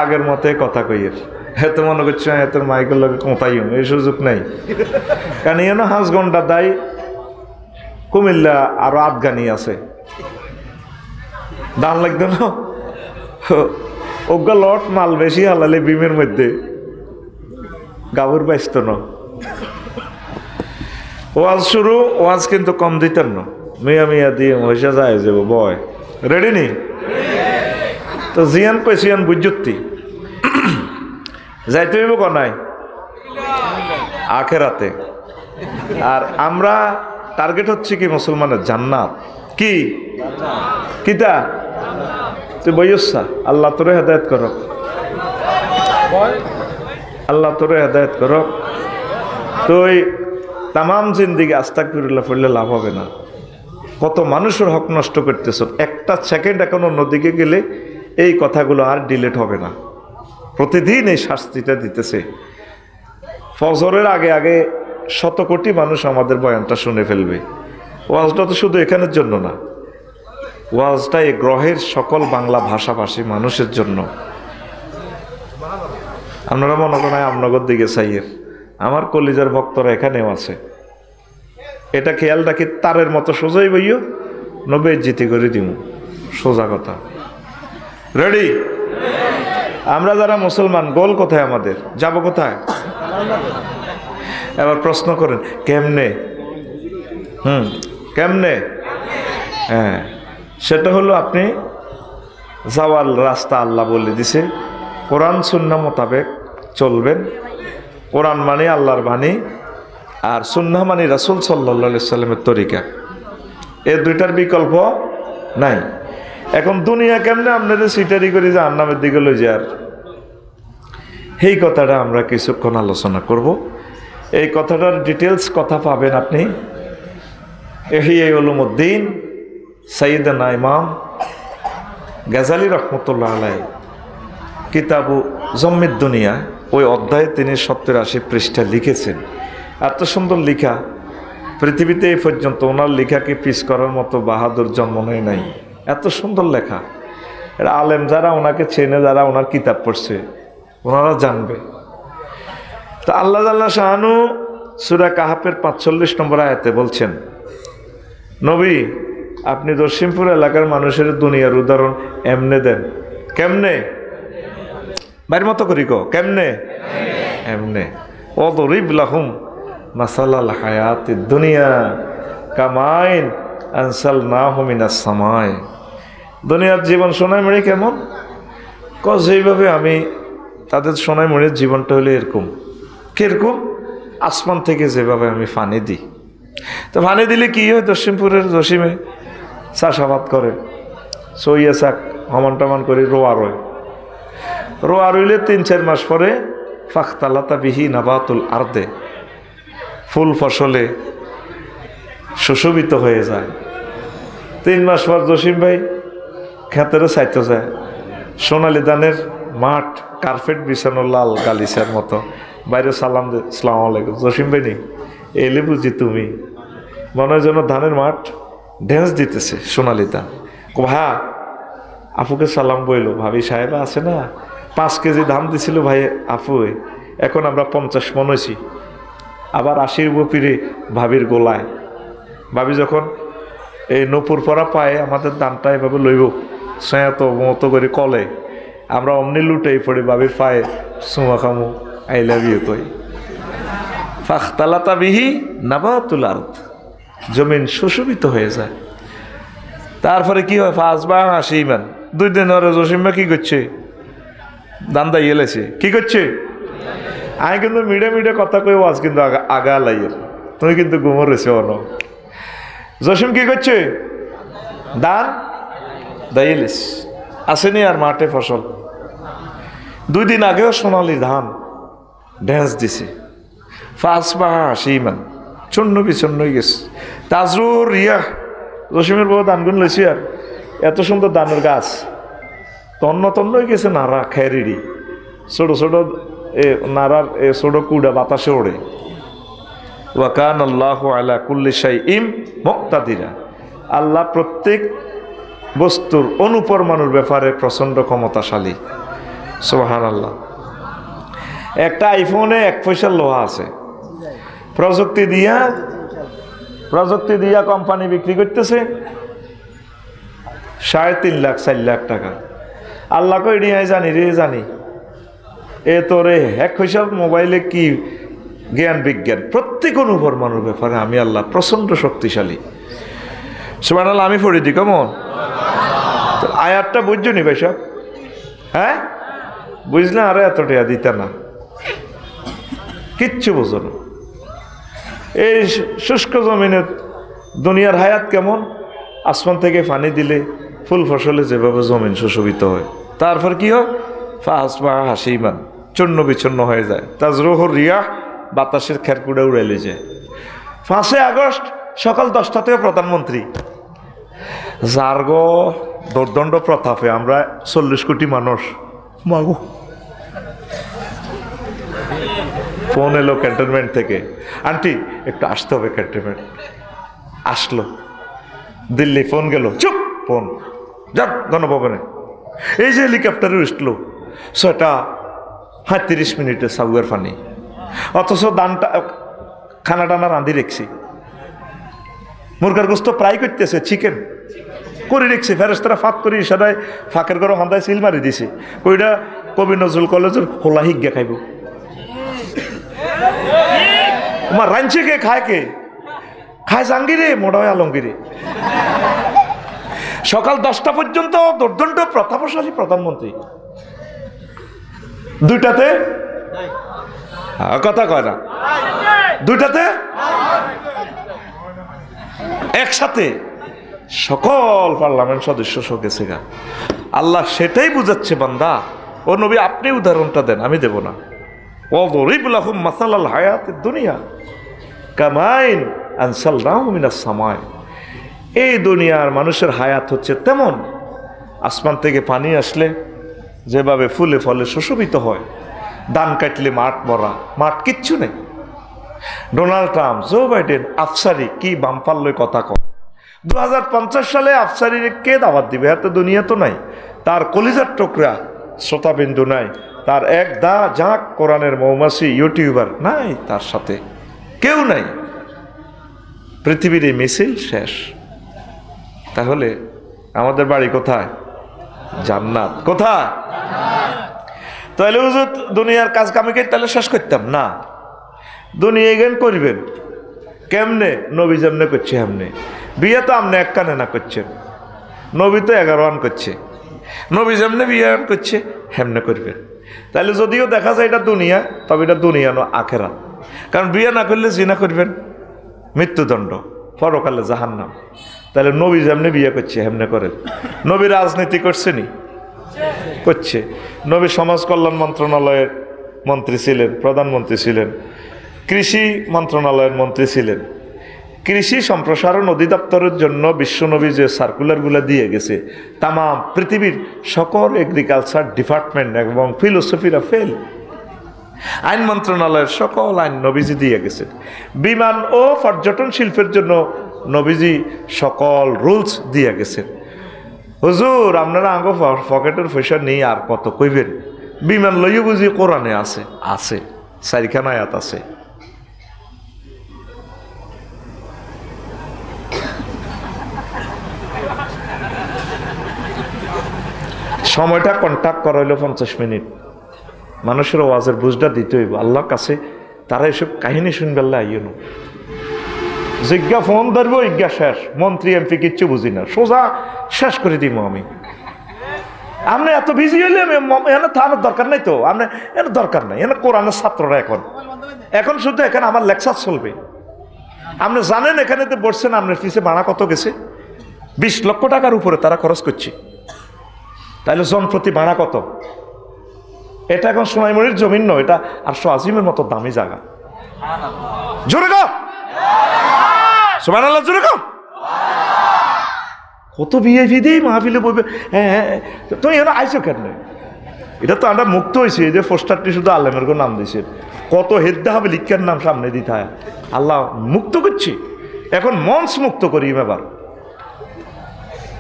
আগের মতে কথা কইয়ের এত মনে করছো তোর মাইকের লোক কোথায় এই সুযোগ নেই কারণ এন 5 ঘন্টা দায় কুমিল্লা আরো আফগানি আছে দাম লাগতো না ওগা লট মাল বেশি হালালে বিমের মধ্যে গাবুর বাইসত না ওয়াজ শুরু ওয়াজ কিন্তু কম দিতেন না মিয়া মিয়া দিয়ে মহিষা যায় যাব বয় রেডি নি তো জিয়ান পেছিয়ান বুঝতি যাইতে হইব কনাই আখেরাতে আর আমরা টার্গেট হচ্ছে কি মুসলমানের জান্নাত কি কিতা তুই বইসা আল্লাহ তোরে হেদায়েত করক আল্লাহ তোরে হেদায়েত করক তুই তামাম জিন্দিগি আস্তাগফিরুল্লাহ পড়লে লাভ হবে না কত মানুষের হক নষ্ট করতেছ একটা সেকেন্ড এখন অন্যদিকে গেলে এই কথাগুলো আর ডিলিট হবে না প্রতিদিন এই শাস্তিটা দিতেছে ফজরের আগে আগে শত কোটি মানুষ আমাদের বয়ানটা শুনে ফেলবে ওয়াজটা তো শুধু এখানের জন্য না ওয়াজটা এই গ্রহের সকল বাংলা ভাষাভাষী মানুষের জন্য আপনারা মনে করেন আমনগর দিকে চাইয়ের আমার কলিজার ভক্তরা এখানেও আছে এটা খেয়াল রাখি তারের মতো সোজাই বইও নবে জিতি করে দিব সোজা কথা রেডি আমরা যারা মুসলমান গোল কোথায় আমাদের যাব কোথায় এবার প্রশ্ন করেন কেমনে কেমনে হ্যাঁ সেটা হলো আপনি যাওয়ার রাস্তা আল্লাহ বলে দিছে কোরআন সুন্নাহ মোতাবেক চলবেন কোরআন মানে আল্লাহর বাণী আর সুন্নাহ মানে রাসূল সাল্লাল্লাহু আলাইহি সাল্লামের তরিকা এই দুইটার বিকল্প নাই এখন দুনিয়া কেমনে আপনাদের সিটারি করে যে জাহান্নামের দিকে লই যায় এই কথাটা আমরা কিছুক্ষণ আলোচনা করব এই কথাটার ডিটেলস কথা পাবেন আপনি ইহইয়া উলুমউদ্দিন সাইয়েদনা ইমাম গাজালি রহমতুল্লাহ আলাইহি কিতাবু জম্মিদ দুনিয়া ওই অধ্যায়ে তিনি 70-80 পৃষ্ঠা লিখেছেন এত সুন্দর লেখা পৃথিবীতে এই পর্যন্ত ওনার লেখাকে পিস করার মতো বাহাদুর জন্ম নেয় নাই এত সুন্দর লেখা এরা আলেম যারা ওনাকে চেনে যারা ওনার কিতাব পড়ছে ওনারা জানবে তো আল্লাহ জাল্লা শাহানু সূরা কাহাফের 45 নম্বর আয়াতে বলছেন নবী আপনি দশিমপুর এলাকার মানুষের দুনিয়ার উদাহরণ এমনে দেন কেমনে বাইর মতো করি কো কেমনে এমনে ওদরিব লাহুম মাসালাল হায়াতিদ দুনিয়া কামাইন আনসালনাহু মিনাস সামাই দুনিয়ার জীবন সোনায় মরি কেমন যেইভাবে আমি তাদের সোনায় মরির জীবনটা হলো এরকম কিরকম আসমান থেকে যেভাবে আমি পানি দিই তো পানি দিলে কি হয় দশিমপুরের দশিমে চাষাবাদ করে সইয়া শাক হমান টমান করে রোয়া রইলে 3-4 মাস পরে ফাখতালাতা বিহি নাবাতুল আরদে ফুল ফসলে সুশোভিত হয়ে যায় 3 মাস পর জসিম ভাই খেতেরও চাইতে যায় সোনালি ধানের মাঠ কার্পেট বিছানো লাল গালিচার মতো বাইরে সালাম দে আসসালামু আলাইকুম জসিম ভাই নেই এলে বুঝি তুমি মনে হয় যেন ধানের মাঠ ড্যান্স দিতেছে সোনালি ধান হ্যাঁ আপুকে সালাম বইল ভাবি সাহেবা আছে না 5 কেজি ধান দিছিল ভাই আপু এখন আমরা 50 মন হয়েছি আবার 80 বপিরে ভাবির গোলায় ভাবি যখন এই নপুর পরা পায়ে আমাদের ধানটা এভাবে লইব সয়াত মতো করে কলে আমরা অমনি লুটেই পড়ি ভাবির পায়ে সুমা খামু আই লাভ ইউ কই ফাখতালাতা বিহি নাবাতুল আরদ জমিন সুশোভিত হয়ে যায় তারপরে কি হয় ফাসবা হাসিমান 2 দিন ধরে জসিমা কি করছে দান্দা এলেছে কি করছে আমি কিন্তু মিডে কথা কই আজ কিন্তু আগা লাইয়ের তুমি কিন্তু ঘুমো রয়েছে অন জসিম কি করছে দান দাইলিস আসেনি আর মাঠে ফসল 2 দিন আগেও সোনালি ধান ড্যান্স দিছে ফাসবা হাসিমান চন্ন বিচন্ন হয়ে গেছে তাজরুর রিয়া জসিমের বউ ধানগুন লইছি আর এত সুন্দর ধানের গাছ তন্ন তন্ন হয়ে গেছে নাড়া খেরিড়ি, ছোট ছোট নাড়ার ছোট কুড়া বাতাসে ওড়ে। ওয়াকান আল্লাহু আলা কুল্লি শাইইন মুকতাদিরা, আল্লাহ প্রত্যেক বস্তুর অনুপরমাণুর ব্যাপারে প্রচন্ড ক্ষমতাশালী। সুবহানাল্লাহ। একটা আইফোনে 1 পয়সার লোহা আছে, প্রযুক্তি দিয়া কোম্পানি বিক্রি করতেছে 3.5 লাখ 4 লাখ টাকা। আল্লাহ কই নিয়ে জানি রে জানি, এ তোরে 1 পয়সার মোবাইলে কি জ্ঞান বিজ্ঞান, প্রত্যেক অনুপরমাণুর ব্যাপারে আমি আল্লাহ প্রচন্ড শক্তিশালী। সুবহানাল্লাহ। আমি পড়ে দিই কেমন আয়াতটা বুঝছো নি ভাই সব? হ্যাঁ বুঝলে আরে এতটা দিতে না, কিচ্ছু বুঝো না। এই শুষ্ক জমিনে দুনিয়ার হায়াত কেমন? আসমান থেকে পানি দিলে ফুল ফসলে যেভাবে জমিন সুশোভিত হয়, তারপর কি হয়? ফাসবা হাসিমান, চূর্ণ বিচ্ছন্ন হয়ে যায়। তাজরুহুর রিয়াহ, বাতাসের খেরকুড়ে উড়াইলে যায়। 5 আগস্ট সকাল 10টাতেও প্রধানমন্ত্রী, যার গো দুর্দণ্ড প্রতাপে আমরা 40 কোটি মানুষ। মাগো ফোন এলো ক্যান্টনমেন্ট থেকে, আন্টি একটু আসতে হবে ক্যান্টনমেন্ট। আসলো দিল্লি, ফোন গেল, চুপ ফোন যাক গণভবনে। এই যে হেলিকপ্টারে উঠলো 6:35 মিনিটে সাউয়ার পানি, অথচ দানটা খানা টানা রাঁধি রেখছি। মুরগার গোস্ত প্রায় করতেছে, চিকেন করে রেখছি, ফেরেশতারা ফাঁক করি ইশারায় ফাঁকের ঘরে হান্দায় সিল মারি দিছে। ওইটা কবি নজরুল কলেজের হোলা হিগ্গা খাইব। তোমার রাঞ্চে কে খায়, কে খায়? জাঙ্গিরে মোড়া আলমগিরে। সকাল 10টা পর্যন্ত দুর্দণ্ড প্রতাপশালী প্রধানমন্ত্রী। 2টাতে কথা কয় না, 2টাতে একসাথে সকল পার্লামেন্ট সদস্য গেছে গা। আল্লাহ সেটাই বুঝাচ্ছে, বান্দা ও নবী আপনি উদাহরণটা দেন, আমি দেব না। ওয়াদরিব লাহুম মাসালাল হায়াতিদ দুনিয়া কামাইন আনসালনাহু মিনাস সামাই। এই দুনিয়ার মানুষের হায়াত হচ্ছে তেমন, আসমান থেকে পানি আসলে যেভাবে ফুলে ফলে সুশোভিত হয়, ধান কাটলে মাঠ ভরা, মাঠ কিচ্ছু নেই। ডোনাল্ড ট্রাম্প, জো বাইডেন আফসারি কি বামপাল্লয় কথা কয়। 2050 সালে আফসারির কে দাওয়াত দিবে? এত দুনিয়া তো নাই, তার কলিজার টুকরা শ্রোতাবিন্দু নাই, তার এক দা জাঁক কোরআনের মৌমাছি ইউটিউবার নাই, তার সাথে কেউ নাই। পৃথিবীর এই মিছিল শেষ। তাহলে আমাদের বাড়ি কোথায়? জান্নাত। কোথায়? তাহলে হুজুর দুনিয়ার কাজ কামিকে তাহলে শেষ করতাম না। দুনিয়া জ্ঞান করবেন কেমনে? নবী যেমনে করছে হেমনে। বিয়ে তো আপনি এক কানে না করছেন, নবী তো 11 করছে। নবী যেমনে বিয়ে করছে হেমনে করবেন। তাহলে যদিও দেখা যায় এটা দুনিয়া, তবে এটা দুনিয়া না আখেরাত। কারণ বিয়ে না করলে জিনা করবেন, মৃত্যুদণ্ড, পরকালে জাহান্নাম। তাহলে নবী যেমনি বিয়ে করছে হেমনে করেন। নবী রাজনীতি করছেনি? করছে। নবী সমাজ কল্যাণ মন্ত্রণালয়ের মন্ত্রী ছিলেন, প্রধানমন্ত্রী ছিলেন, কৃষি মন্ত্রণালয়ের মন্ত্রী ছিলেন। কৃষি সম্প্রসারণ অধিদপ্তরের জন্য বিশ্বনবী যে সার্কুলারগুলো দিয়ে গেছে, তাম পৃথিবীর সকল এগ্রিকালচার ডিপার্টমেন্ট এবং ফিলোসফিরা ফেল। আইন মন্ত্রণালয়ের সকল আইন নবীজি দিয়ে গেছে। বিমান ও পর্যটন শিল্পের জন্য নবীজি সকল রুলস দিয়ে গেছেন। হুজুর আপনারা আঙ্গ পকেটের পয়সা নেই আর কত কইবেন? বিমান লইও বুঝি কোরআনে আছে, আছে 4খানা আয়াত আছে। সময়টা কন্ট্যাক্ট করা হইল 50 মিনিট। মানুষের ওয়াজের বুঝটা দিতে হইব আল্লাহর কাছে। তারা এসব কাহিনী শুনবে আল্লাহ আইন জিজ্ঞা ফোন ধরবো, ইজ্ঞা শেষ। মন্ত্রী এমপি কিচ্ছু বুঝি না, সোজা শেষ করে দিব আমি। আপনি এত বিজি হইলে এখানে থানার দরকার নাই তো, আপনি এর দরকার নাই। এখানে কোরআনের ছাত্ররা এখন শুধু এখানে আমার লেকচার চলবে। আপনি জানেন এখানে তো বসছেন, আপনার পিছে ভাড়া কত গেছে? 20 লক্ষ টাকার উপরে তারা খরচ করছে। তাহলে জন প্রতি ভাড়া কত? এটা এখন সোনাইমুড়ির জমিন নয়, এটা আরশো আজিমের মতো দামি জায়গা। জোরে গো সুবহানাল্লাহ, জোরে গো। কত ভিআইপি দিয়েই মাহফিলে বলবে, হ্যাঁ হ্যাঁ তুমি এখানে আইসো কেন? এটা তো আমরা মুক্ত হয়েছি, এই যে পোস্টারটি শুধু আলেমের নাম দিয়েছে, কত হেদ্দা হবে লিখার নাম সামনে দিতে হয়। আল্লাহ মুক্ত করছি, এখন মঞ্চ মুক্ত করি। এবার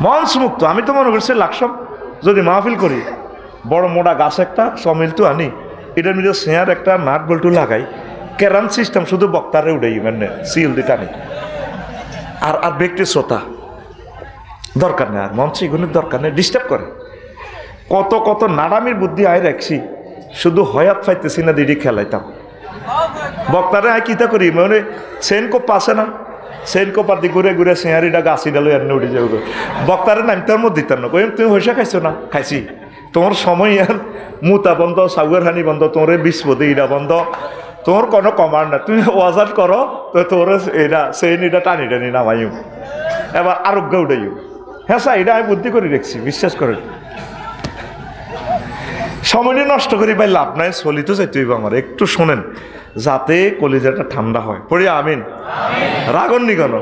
মঞ্চ মুক্ত। আমি তো মনে করছি লাকসাম যদি মাহফিল করি, বড় মোটা গাছ একটা সমিলটু আনি, এটার মধ্যে চেয়ার একটা নাট বল্টু লাগাই, ক্যারাম সিস্টেম, শুধু বক্তারে উঠাই, মানে সিল দিয়ে টানি, আর আর ব্যক্তি শ্রোতা দরকার নেই, আর মঞ্চ এগুলোর দরকার নেই, ডিস্টার্ব করে। কত কত নাড়ামির বুদ্ধি আয় রাখছি, শুধু হয়াত পাইতেছি না দিদি খেলাইতাম। বক্তারে আয় কিতা করি, মানে সেন কোপ আছে না, সেন কোপার দিয়ে ঘুরে ঘুরে চেয়ারিটা গাছি ডালো এনে উঠে যাবো। বক্তারে নামতার মধ্যে দিতাম না, কই তুমি হয়েছে খাইছো না? খাইছি। তোমার সময় আর মুতা বন্ধ, সাগুয়ার হানি বন্ধ, তোমার বিস্পদে ইটা বন্ধ, তোমার কোনো কমার না, তুমি ওয়াজার করো তো তোর এটা সেই এটা টানি টানি নামাইও, এবার আরোগ্য উঠাইও। হ্যাঁ স্যার, এটা আমি বুদ্ধি করে রেখছি, বিশ্বাস করেন। সময়টা নষ্ট করি ভাই লাভ নাই, চলিত যাইতে হইব আমার। একটু শোনেন যাতে কলিজাটা ঠান্ডা হয়, পড়ি আমিন। রাগন নি কেন?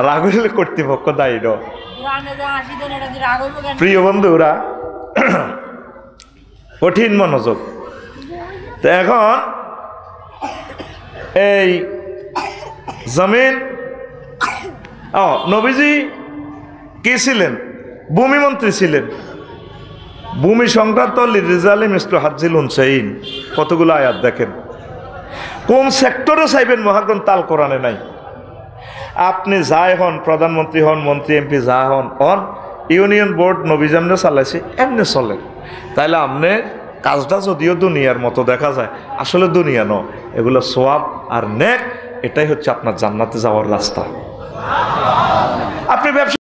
রাগ হইলে কর্তৃপক্ষ দায়ী। প্রিয় বন্ধুরা, কঠিন মনোযোগ। তো এখন এই জমিন, নবীজি কি ছিলেন? ভূমি মন্ত্রী ছিলেন। ভূমি সংক্রান্ত লিরিজালি মিস্টার হাজ্জিল উনসাইন, কতগুলো আয়াত দেখেন। কোন সেক্টরে চাইবেন মহাগ্রন্থ আল কোরআনে নাই। আপনি যাই হন, প্রধানমন্ত্রী হন, মন্ত্রী এমপি যা হন হন, ইউনিয়ন বোর্ড নবী যেমনে চালাইছে এমনি চলে। তাইলে আপনি কাজটা যদিও দুনিয়ার মতো দেখা যায়, আসলে দুনিয়া ন, এগুলো সোয়াব আর নেক, এটাই হচ্ছে আপনার জান্নাতে যাওয়ার রাস্তা। আপনি ব্যবসা